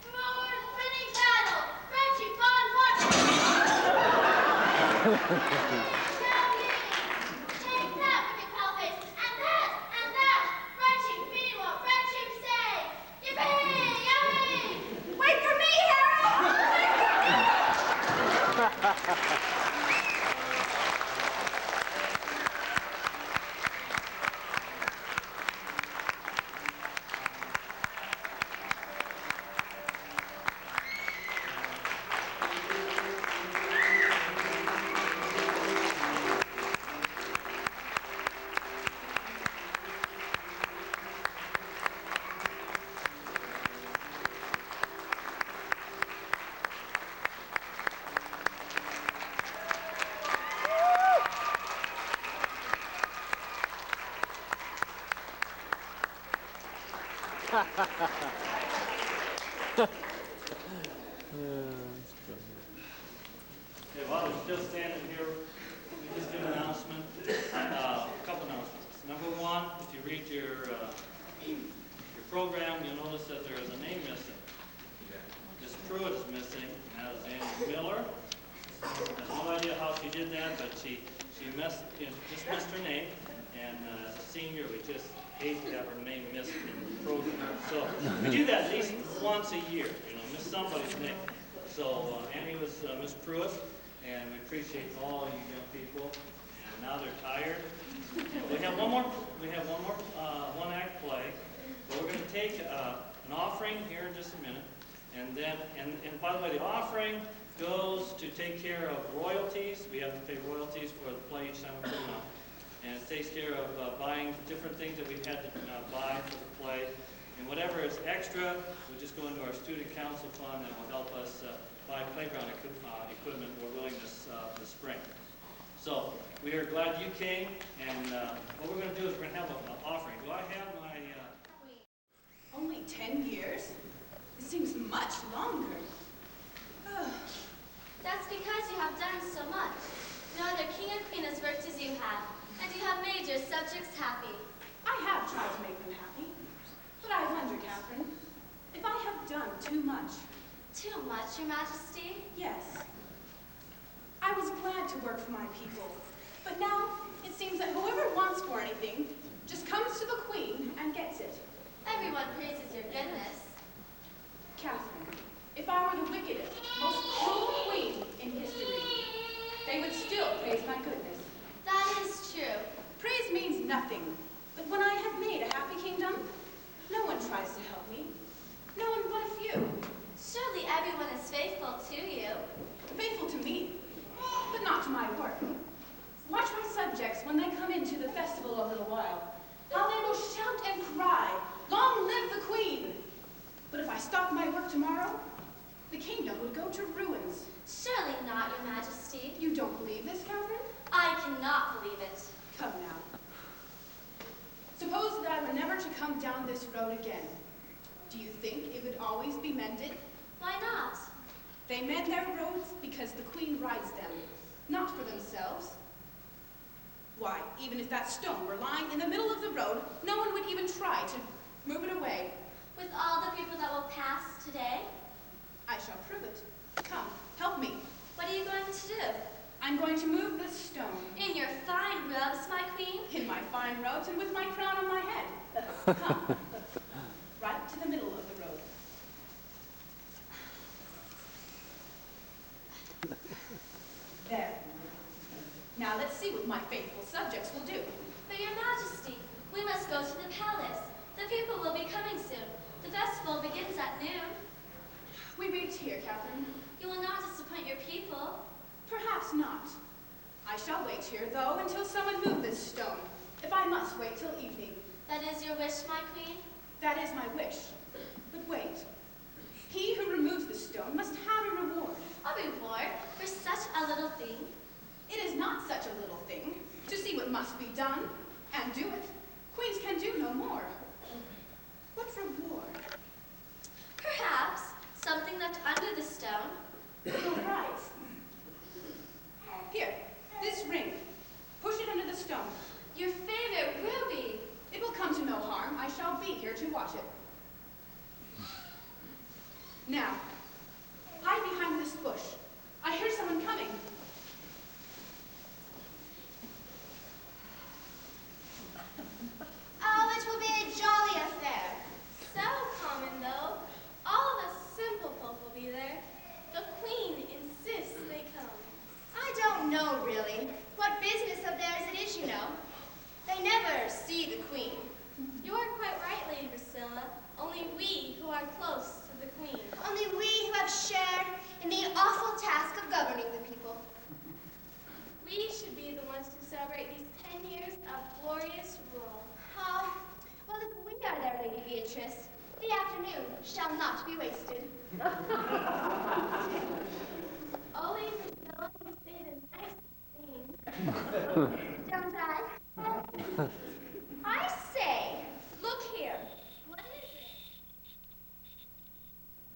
forward, winning battle! Frenchie, fun, fun! Take that, with your pal face, and that! Frenchie, mean what Frenchie say! Yippee! Yippee! Wait for me, Harold! Okay, while they're still standing here, we just did an announcement, a couple announcements. Number one, if you read your program, you'll notice that there is a name missing. Miss Pruitt is missing, and that is Annie Miller. I have no idea how she did that, but she just missed her name, and as a senior, we just hate to have her name missed in the program. So we do that at least once a year, miss somebody's name. So Annie was Miss Pruitt, and we appreciate all you young people. And now they're tired. We have one more one-act play. But we're going to take an offering here in just a minute, and then by the way, the offering goes to take care of royalties. We have to pay royalties for the play each time we put them out. And it takes care of buying different things that we've had to buy for the play. And whatever is extra, we just go into our student council fund that will help us buy playground equipment we're willing this spring. So we are glad you came, and what we're going to do is we're going to have an offering. Do I have my... Only 10 years? It seems much longer. That's because you have done so much. No other king and queen has worked as you have, and you have made your subjects happy. I have tried to make them happy. But I wonder, Catherine, if I have done too much. Too much, Your Majesty? Yes. I was glad to work for my people, but now it seems that whoever wants for anything just comes to the Queen and gets it. Everyone praises your goodness. Catherine, if I were the wickedest, most cruel queen in history, they would still praise my goodness. That is true. Praise means nothing, but when I have made a happy kingdom, no one tries to help me. No one but a few. Surely everyone is faithful to you. Faithful to me, but not to my work. Watch my subjects when they come into the festival a little while. How they will shout and cry, "Long live the Queen!" But if I stopped my work tomorrow, the kingdom would go to ruins. Surely not, Your Majesty. You don't believe this, Catherine? I cannot believe it. Come now. Suppose that I were never to come down this road again. Do you think it would always be mended? Why not? They mend their roads because the Queen rides them, not for themselves. Why, even if that stone were lying in the middle of the road, no one would even try to move it away. With all the people that will pass today? I shall prove it. Come, help me. What are you going to do? I'm going to move this stone. In your fine robes, my queen? In my fine robes and with my crown on my head. Come. Right to the middle of the road. There. Now let's see what my faithful subjects will do. But Your Majesty, we must go to the palace. The people will be coming soon. The festival begins at noon. We wait here, Catherine. You will not disappoint your people. Perhaps not. I shall wait here, though, until someone move this stone, if I must wait till evening. That is your wish, my queen? That is my wish. But wait. He who removes the stone must have a reward. A reward for such a little thing? It is not such a little thing to see what must be done and do it. Queens can do no more. What reward? Perhaps something left under the stone. You're right. Here, this ring. Push it under the stone. Your favorite ruby. It will come to Only Priscilla can say the nice things. Don't I? I say, look here. What is it?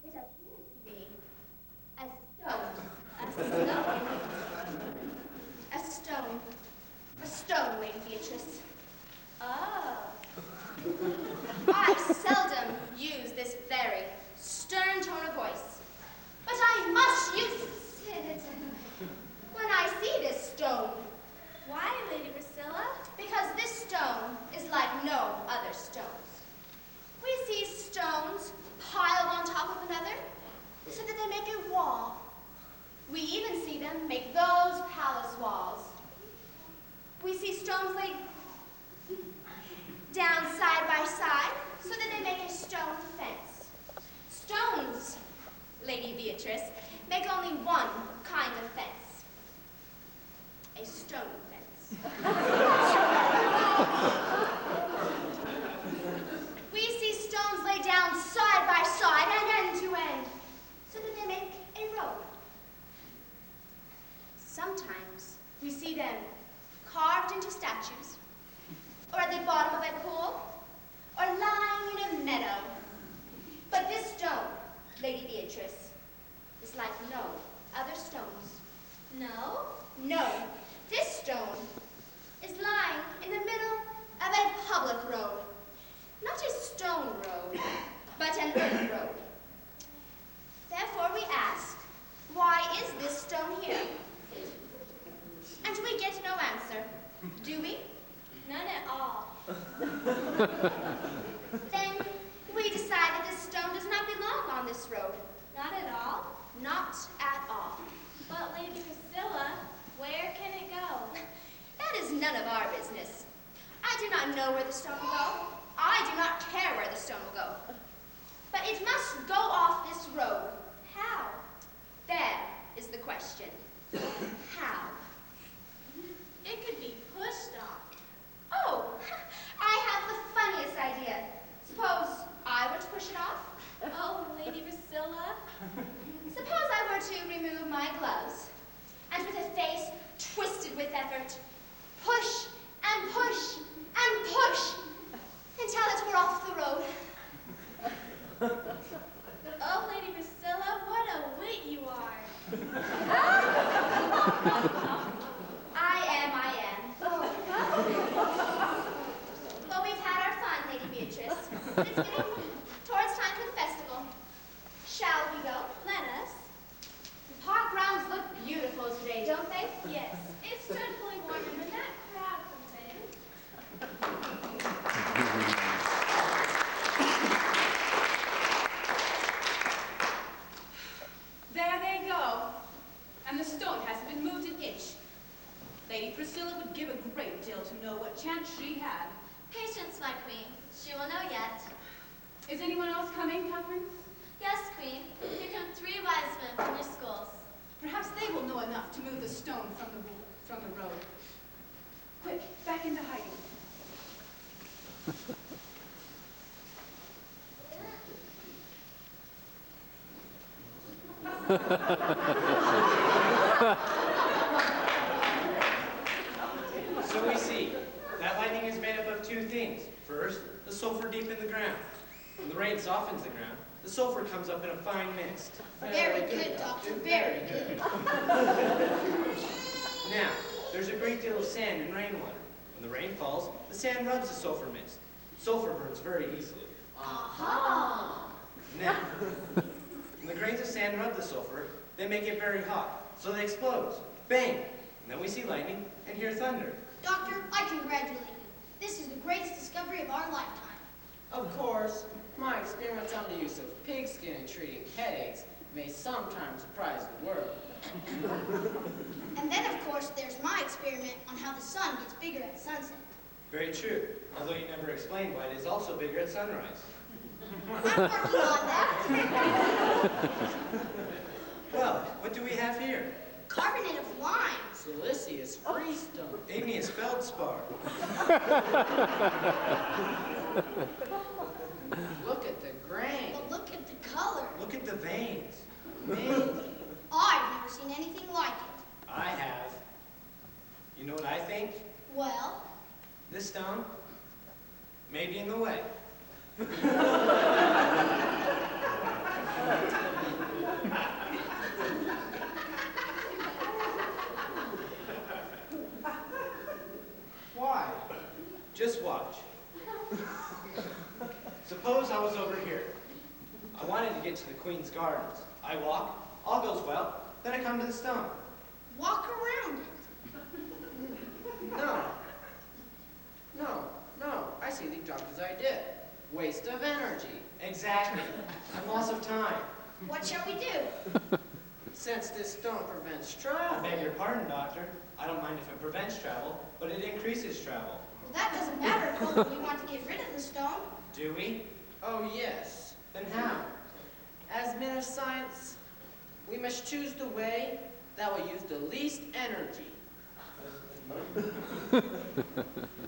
It appears to be a stone. A stone. A stone. A stone, Lady Beatrice. Oh. I seldom use this very stern tone of voice, but I must use it when I see this stone. Why, Lady Priscilla? Because this stone is like no other stones. We see stones piled on top of another so that they make a wall. We even see them make those palace walls. We see stones laid down side by side so that they make a stone fence. Stones, Lady Beatrice, make only one kind of fence. A stone fence. We see stones laid down side by side and end to end so that they make a road. Sometimes we see them carved into statues, or at the bottom of a pool, or lying in a meadow. But this stone, Lady Beatrice, is like no other stones. No? No. This stone is lying in the middle of a public road. Not a stone road, but an earth road. Therefore we ask, why is this stone here? And we get no answer, do we? None at all. Then we decide that this stone does not belong on this road. Not at all? Not at all. But Lady Priscilla, where can it go? That is none of our business. I do not know where the stone will go. I do not care where the stone will go. But it must go off this road. How? There is the question. How? It could be pushed off. Oh, I have the funniest idea. Suppose I were to push it off? Oh, Lady Priscilla. Suppose I were to remove my gloves, and with a face twisted with effort, push and push and push until it were off the road. Oh, Lady Priscilla, what a wit you are. I am. Well, we've had our fun, Lady Beatrice. It's getting towards time for the festival. Shall we go? Let us. The park grounds look beautiful today, don't they? Yes. It's dreadfully warm, and when that crowd comes in. There they go. And the stone hasn't been moved an inch. Lady Priscilla would give a great deal to know what chance she had. Patience, my queen. She will know yet. Is anyone else coming, Catherine? Yes, queen. Here come 3 wise men from your schools. Perhaps they will know enough to move the stone from the road. Quick, back into hiding. So we see, that lightning is made up of 2 things. First, the sulfur deep in the ground. When the rain softens the ground, the sulfur comes up in a fine mist. Very good, Doctor, very good. Now, there's a great deal of sand in rainwater. When the rain falls, the sand rubs the sulfur mist. Sulfur burns very easily. Aha! Now, when the grains of sand rub the sulfur, they make it very hot, so they explode. Bang! And then we see lightning and hear thunder. Doctor, I congratulate you. This is the greatest discovery of our lifetime. Of course, my experiments on the use of pigskin in treating headaches may sometimes surprise the world. And then, of course, there's my experiment on how the sun gets bigger at sunset. Very true, although you never explained why it is also bigger at sunrise. I'm working on that. Well, what do we have here? Carbonate of lime. Silicious freestone. Igneous feldspar. Look at the grain. But look at the color. Look at the veins. Amazing. I've never seen anything like it. I have. You know what I think? Well, This stone may be in the way. Why? Just watch. Suppose I was over here. I wanted to get to the Queen's Gardens. I walk, all goes well, then I come to the stone. walk around it. No. No. I see the doctor's idea. Waste of energy. Exactly. And loss of time. What shall we do? Since this stone prevents I travel. beg your pardon, Doctor. I don't mind if it prevents travel, but it increases travel. Well, that doesn't matter, Cole. We want to get rid of the stone. Do we? Oh, yes. Then how? As men of science, we must choose the way that will use the least energy.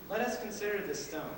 Let us consider this stone.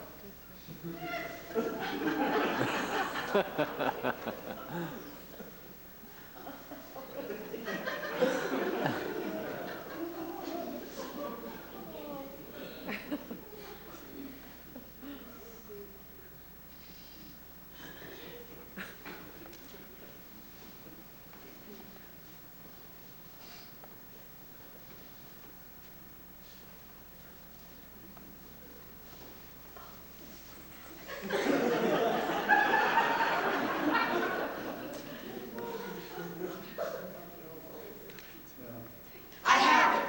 I have it.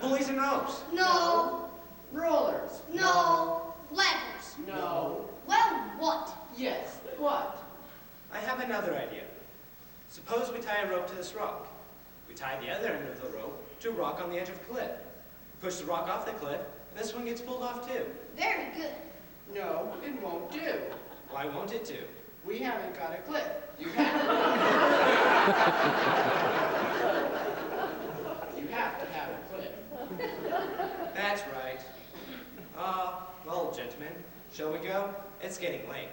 Pulleys and ropes. No. Rollers. No. Levers. No. Well, what? Yes. What? I have another idea. Suppose we tie a rope to this rock. We tie the other end of the rope to a rock on the edge of a cliff. Push the rock off the cliff, and this one gets pulled off too. Very good. No, it won't do. Why won't it do? We haven't got a cliff. You have. You have to have a cliff. That's right. Well, gentlemen, shall we go? It's getting late.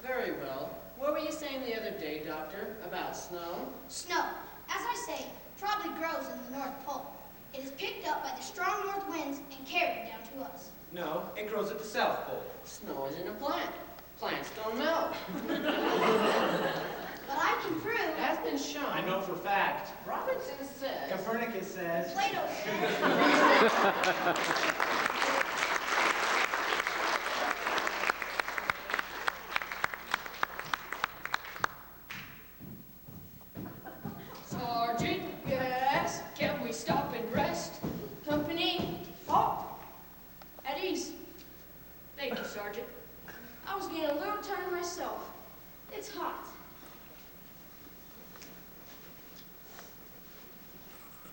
Very well. What were you saying the other day, Doctor, about snow? Snow, as I say, probably grows in the North Pole. It is picked up by the strong north winds and carried down to us. No, it grows at the South Pole. Snow isn't a plant. Plants don't melt. But I can prove, It has been shown. I know for fact. Robinson says. Copernicus says. Plato says, Sergeant, yes? Can we stop and rest? Company, halt. At ease. Thank you, Sergeant. I was getting a little tired myself. It's hot.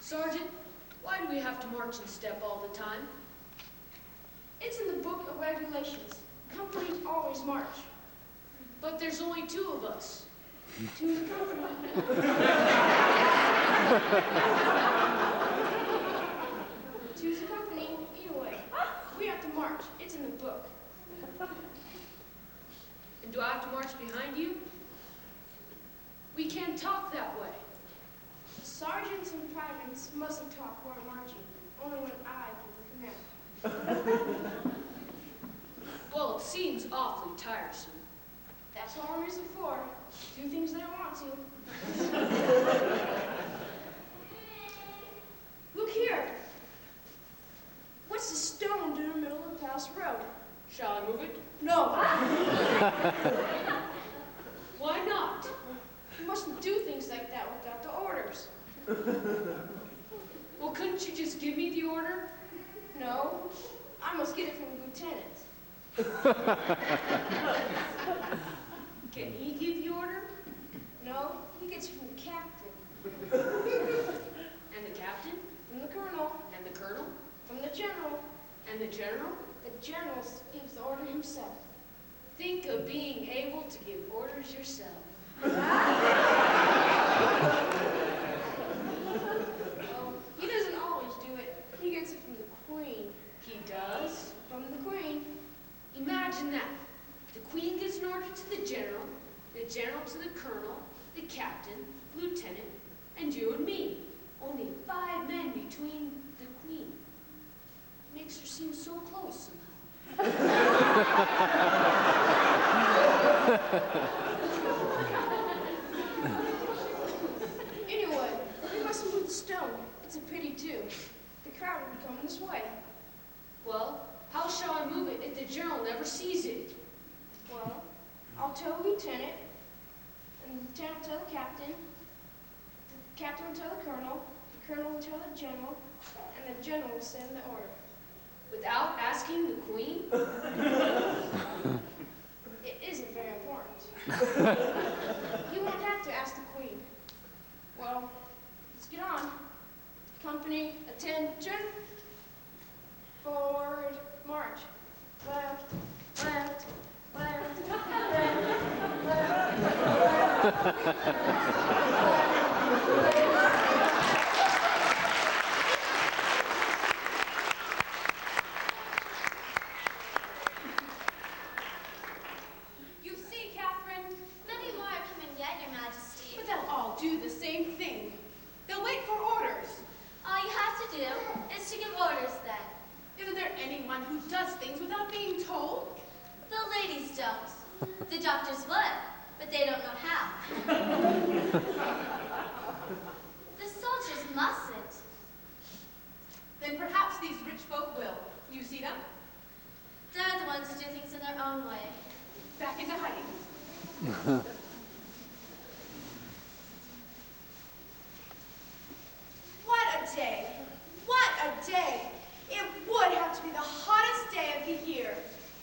Sergeant, why do we have to march in step all the time? It's in the book of regulations. Companies always march. But there's only 2 of us. 2 in the company. Two's the company. Either way, we have to march. It's in the book. And do I have to march behind you? We can't talk that way. Sergeants and privates mustn't talk while marching, only when I give the command. Well, it seems awfully tiresome. That's what armies are for. Do things they don't want to. Look here. What's the stone in the middle of the palace road? Shall I move it? No. Why not? You mustn't do things like that without the orders. Well, couldn't you just give me the order? No. I must get it from the lieutenant. Can he give the order? No, he gets it from the captain. And the captain? From the colonel. And the colonel? From the general. And the general? The general gives the order himself. Think of being able to give orders yourself. Oh, he doesn't always do it. He gets it from the queen. He does? From the queen. order to the general to the colonel, the captain, lieutenant, and you and me. Only 5 men between the queen. Makes her seem so close somehow. Anyway, we must move the stone. It's a pity, too. The crowd will be coming this way. Well, how shall I move it if the general never sees it? Well, I'll tell the lieutenant, and the lieutenant will tell the captain will tell the colonel will tell the general, and the general will send the order. Without asking the queen? It isn't very important. You won't have to ask the queen. Well, let's get on. Company, attention. Forward, march. Left, left, left, left, left, left. You see, Catherine, many more are coming yet, Your Majesty. But they'll all do the same thing. They'll wait for orders. All you have to do is to give orders then. Isn't there anyone who does things without being told? The ladies don't. The doctors would, but they don't know how. The soldiers mustn't. Then perhaps these rich folk will. You see them? They're the ones who do things in their own way. Back into hiding. What a day! What a day! It would have to be the hottest day of the year.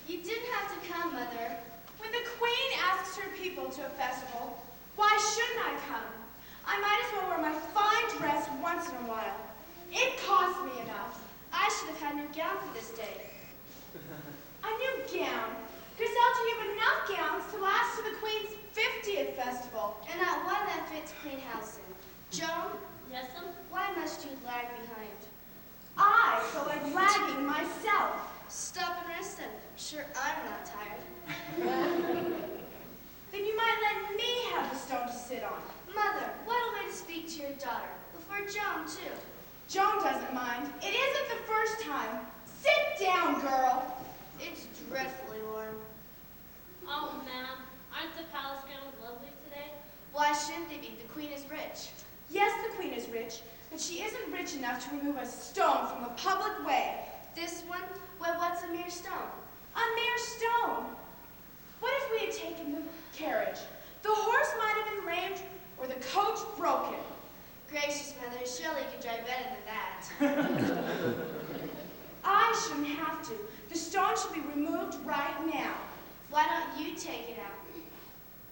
You didn't have to come, Mother. When the queen asks her people to a festival, why shouldn't I come? I might as well wear my fine dress once in a while. It costs me enough. I should have had a new gown for this day. A new gown? Griselda, you have enough gowns to last to the queen's 50th festival. And not one that fits Queen Halcyon. Joan, Ransom? why must you lag behind? I feel like lagging myself. Stop and rest then. Sure, I'm not tired. Then you might let me have the stone to sit on. Mother, what a way to speak to your daughter. Before Joan, too. Joan doesn't mind. It isn't the first time. Sit down, girl. It's dreadfully warm. Oh, ma'am, aren't the palace gowns lovely today? Why shouldn't they be? The queen is rich. Yes, the queen is rich, but she isn't rich enough to remove a stone from the public way. This one? Well, what's a mere stone? A mere stone. What if we had taken the carriage? The horse might have been lamed or the coach broken. Gracious, Mother, surely you could drive better than that. I shouldn't have to. The stone should be removed right now. Why don't you take it out?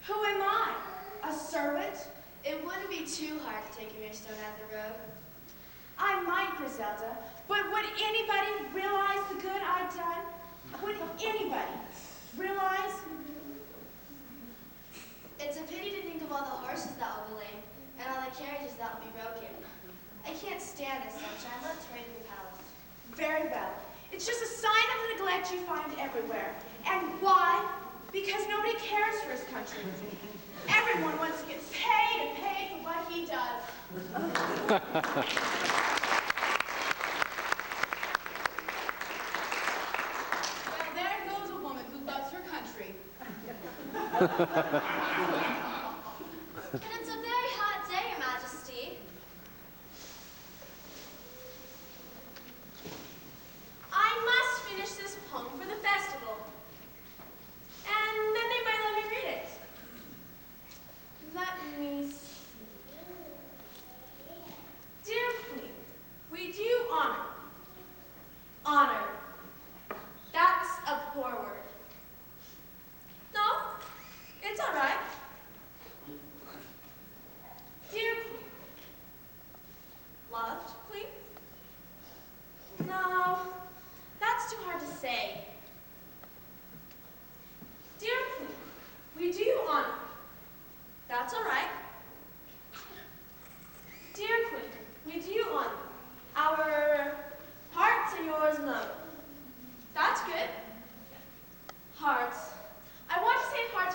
Who am I? A servant? It wouldn't be too hard to take a mere stone out of the road. I might, Griselda, but would anybody realize the good I've done? Would anybody realize? It's a pity to think of all the horses that will be lame, and all the carriages that will be broken. I can't stand this sunshine. Let's hurry to the palace. Very well. It's just a sign of the neglect you find everywhere. And why? Because nobody cares for his country. Everyone wants to get paid and paid for what he does. Well, there goes a woman who loves her country. And it's a very hot day, Your Majesty. I must finish this poem for the festival. And then they might let me read it. Let me see. Dear Queen, we do you honor. Honor. That's a poor word. No, it's all right. Dear Queen. Loved Queen? No, that's too hard to say. Dear Queen, we do you honor. That's all right. Dear Queen, we do you honor. Our hearts are yours alone. That's good. Hearts. I want to say hearts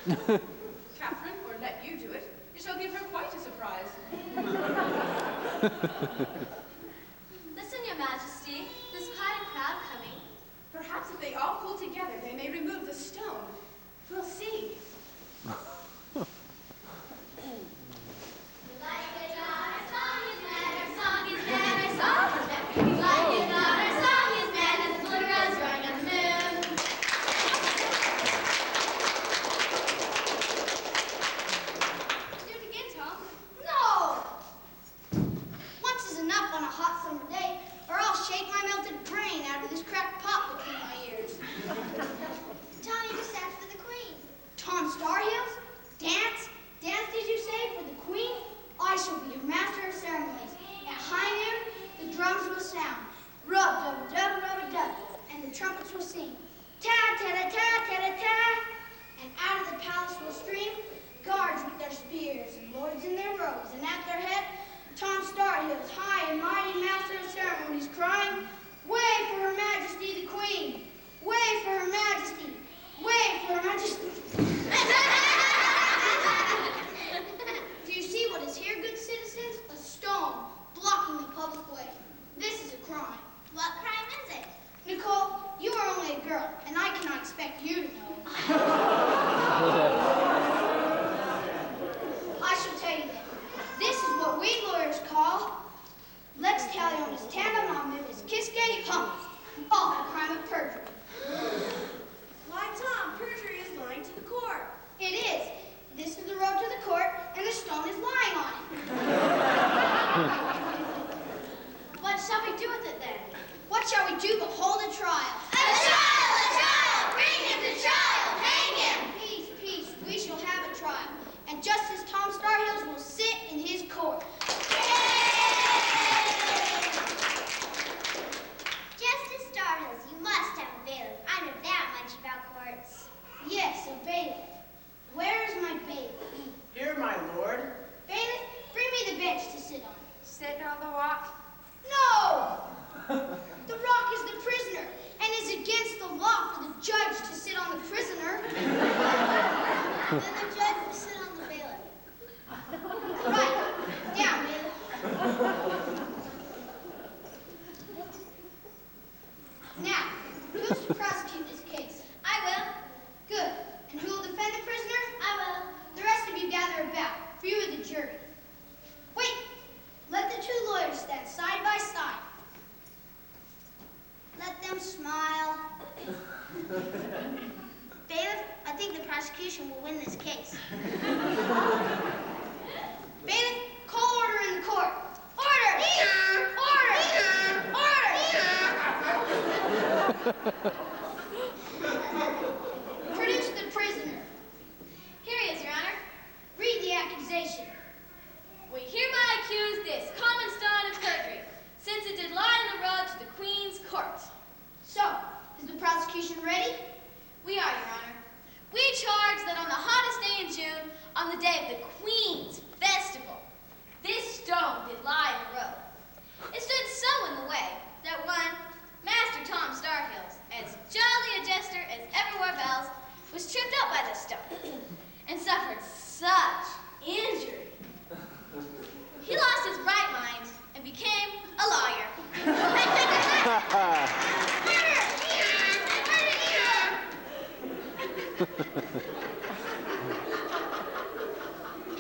Catherine, or let you do it. It shall give her quite a surprise. Listen, Your Majesty, there's quite a crowd coming. Perhaps if they all pull together, they may remove the stone. We'll see.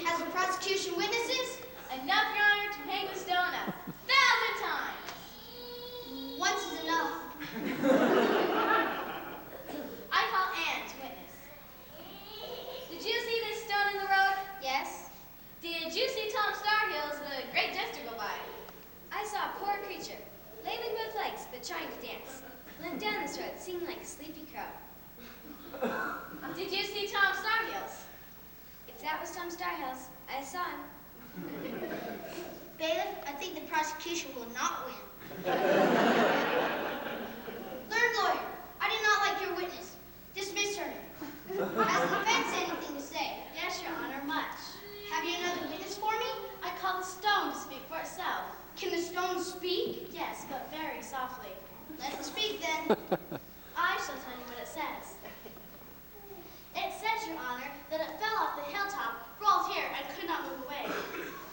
Has the prosecution witnesses? Enough, Your Honor, to hang the stone 1,000 times. Once is enough. I call Anne to witness. Did you see this stone in the road? Yes? Did you see Tom Starhills, the great jester, go by? I saw a poor creature, lame in both legs, but trying to dance. Went down this road, singing like a sleepy crow. Did you see Tom Starhills? If that was Tom Starhills, I saw him. Bailiff, I think the prosecution will not win. Learned lawyer, I did not like your witness. Dismiss her. Has the defense anything to say? Yes, Your Honor, much. Have you another witness for me? I call the stone to speak for itself. Can the stone speak? Yes, but very softly. Let it speak then. I shall tell you what it says. It says, Your Honor, that it fell off the hilltop, rolled here, and could not move away.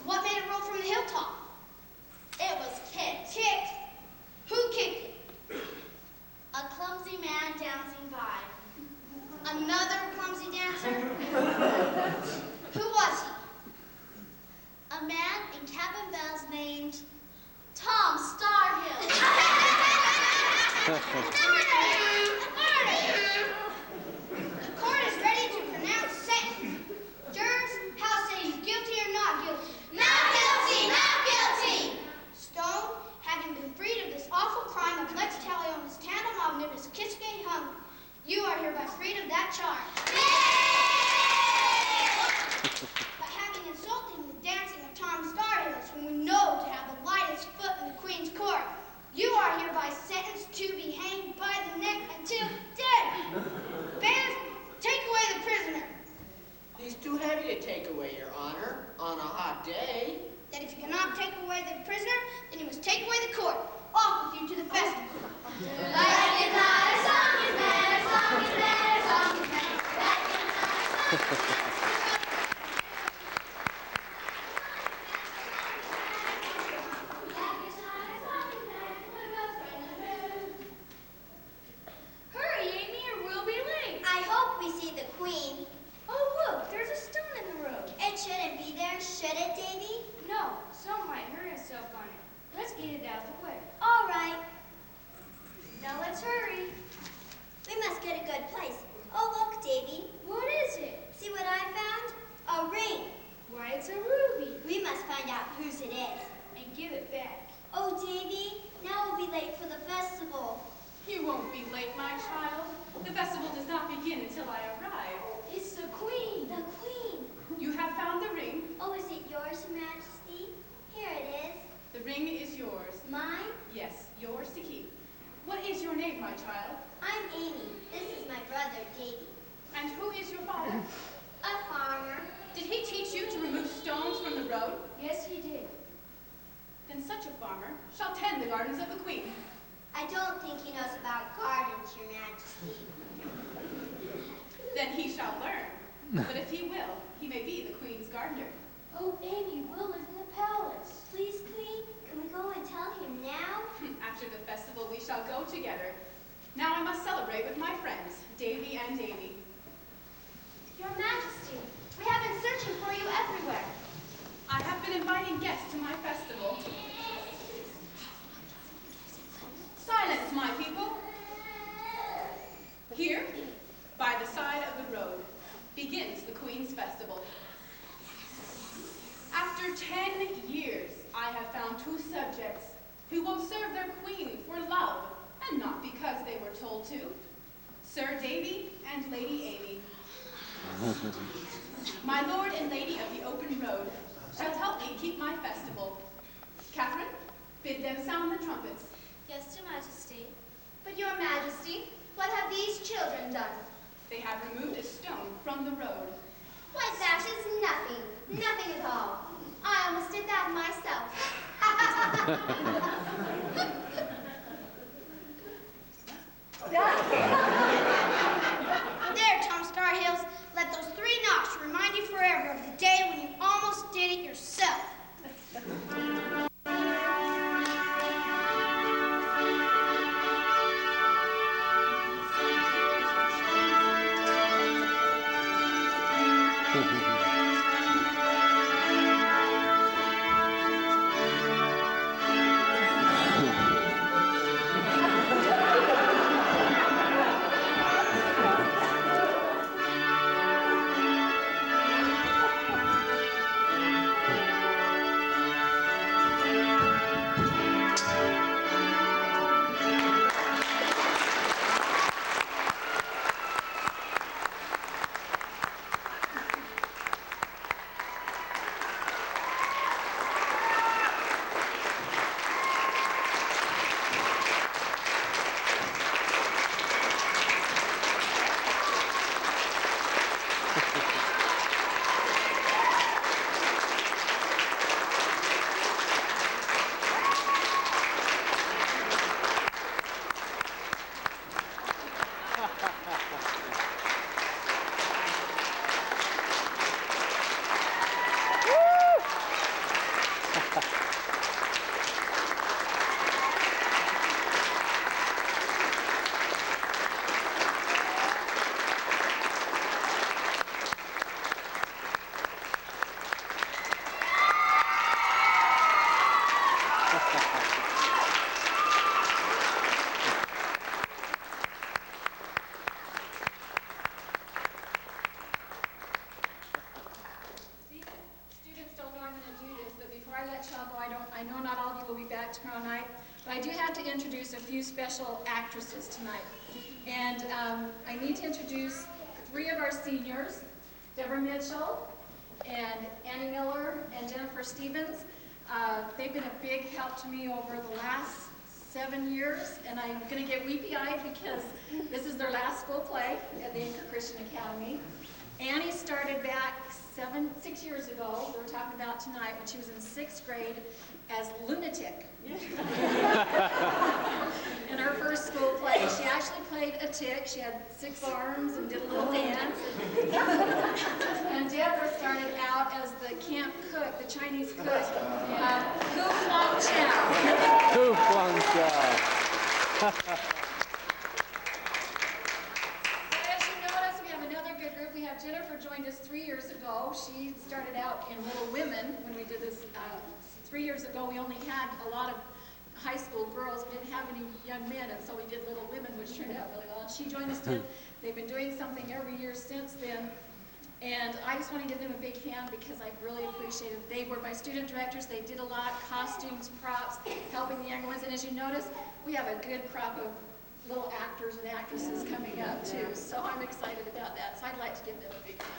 What made it roll from the hilltop? It was kicked. Kicked. Who kicked it? A clumsy man dancing by. Another clumsy dancer? Who was he? A man in cap and bells named Tom Starhill. The court is ready to pronounce sentence. Jurors, how say you, guilty or not guilty? Not guilty, not guilty. Stone, having been freed of this awful crime of Lex Talionis tandem omnibus kiske hung, you are hereby freed of that charge. But having insulted the dancing of Tom Starhills, whom we know to have the lightest foot in the Queen's court, you are hereby sentenced to be hanged by the neck until dead. Bailiff, take away the prisoner. He's too heavy to take away, Your Honor, on a hot day. That if you cannot take away the prisoner, then you must take away the court. Off with you to the festival. Like it not, a song is better, a song is better, a song is better. Like it not, a song is better. Hurry, Amy, or we'll be late. I hope we see the Queen. Oh, look, there's a stone in the road. It shouldn't be there, should it, Davy? No, some might hurt herself on it. Let's get it out of the way. All right. Now let's hurry. We must get a good place. Oh, look, Davy. What is it? See what I found? A ring. Why, it's a ruby. We must find out whose it is. And give it back. Oh, Davy, now we'll be late for the festival. You won't be late, my child. The festival does not begin until I arrive. It's the Queen. The Queen. You have found the ring. Oh, is it yours, Your Majesty? Here it is. The ring is yours. Mine? Yes, yours to keep. What is your name, my child? I'm Amy. This is my brother, Davy. And who is your father? A farmer. Did he teach you to remove stones from the road? Yes, he did. Then such a farmer shall tend the gardens of the Queen. I don't think he knows about gardens, Your Majesty. Then he shall learn. But if he will, he may be the Queen's gardener. Oh, Amy, we'll live in the palace. Please, Queen, can we go and tell him now? After the festival, we shall go together. Now I must celebrate with my friends, Davy and Amy. Your Majesty, we have been searching for you everywhere. I have been inviting guests to my festival. Silence, my people. Here, by the side of the road, begins the Queen's festival. After 10 years, I have found two subjects who will serve their queen for love, and not because they were told to. Sir Davy and Lady Amy. My lord and lady of the open road shall help me keep my festival. Catherine, bid them sound the trumpets. Yes, Your Majesty. But Your Majesty, what have these children done? They have removed a stone from the road. Why, that is nothing. Nothing at all. I almost did that myself. There, Tom Starhills. Let those 3 knocks remind you forever of the day when you almost did it yourself. Students don't know I'm going to do this, but before I let y'all go, I know not all of you will be back tomorrow night, but I do have to introduce a few special actresses tonight. And I need to introduce 3 of our seniors, Deborah Mitchell, and Annie Miller, and Jennifer Stevens. They've been a big help to me over the last 7 years, and I'm going to get weepy-eyed because this is their last school play at the Anchor Christian Academy. Annie started back 6 years ago, we're talking about tonight, when she was in 6th grade as Lunatic. In her first school play, she actually played a tick. She had 6 arms and did a little dance. And Deborah started out as the camp cook, the Chinese cook, Hu Flang Chow. Hu Flang Chow. Jennifer joined us 3 years ago. She started out in Little Women when we did this 3 years ago. We only had a lot of high school girls. We didn't have any young men, and so we did Little Women, which turned out really well. She joined us too. They've been doing something every year since then. And I just want to give them a big hand because I really appreciate it. They were my student directors. They did a lot, costumes, props, helping the young ones. And as you notice, we have a good crop of little actors and actresses coming up too. So I'm excited about that. So I'd like to give them a big hand.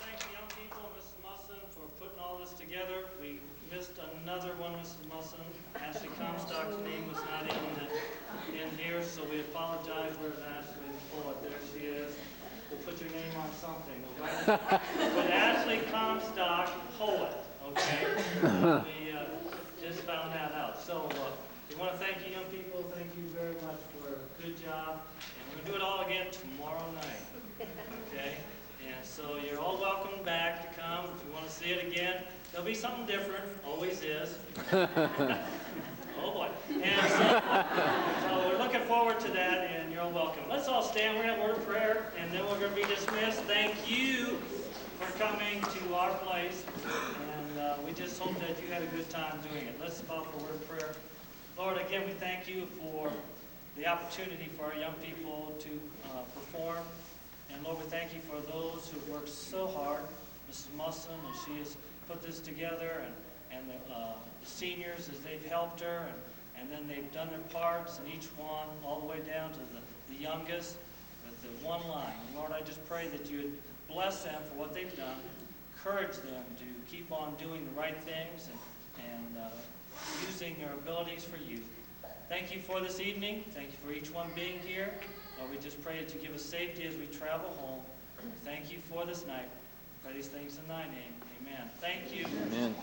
Thank the young people, Mrs. Musson, for putting all this together. We missed another one, Mrs. Musson. Ashley Comstock's name was not in here, so we apologize. Where's Ashley the poet? There she is. We'll put your name on something. But Ashley Comstock, poet, okay? We just found that out. So we want to thank you, young people. Thank you very much for a good job. And we're going to do it all again tomorrow night, okay? And so you're all welcome back to come if you want to see it again. There'll be something different, always is. Oh boy. And so we're looking forward to that, and you're all welcome. Let's all stand. We're going to have a word of prayer, and then we're going to be dismissed. Thank you for coming to our place, and we just hope that you had a good time doing it. Let's bow for a word of prayer. Lord, again, we thank you for the opportunity for our young people to perform. And Lord, we thank you for those who worked so hard. Mrs. Musson, and she has put this together, and the seniors as they've helped her, and then they've done their parts, and each one, all the way down to the youngest, with the one line. And Lord, I just pray that you would bless them for what they've done, encourage them to keep on doing the right things, and using their abilities for you. Thank you for this evening. Thank you for each one being here. Lord, we just pray that you give us safety as we travel home. Thank you for this night. Pray these things in thy name. Amen. Thank you. Amen.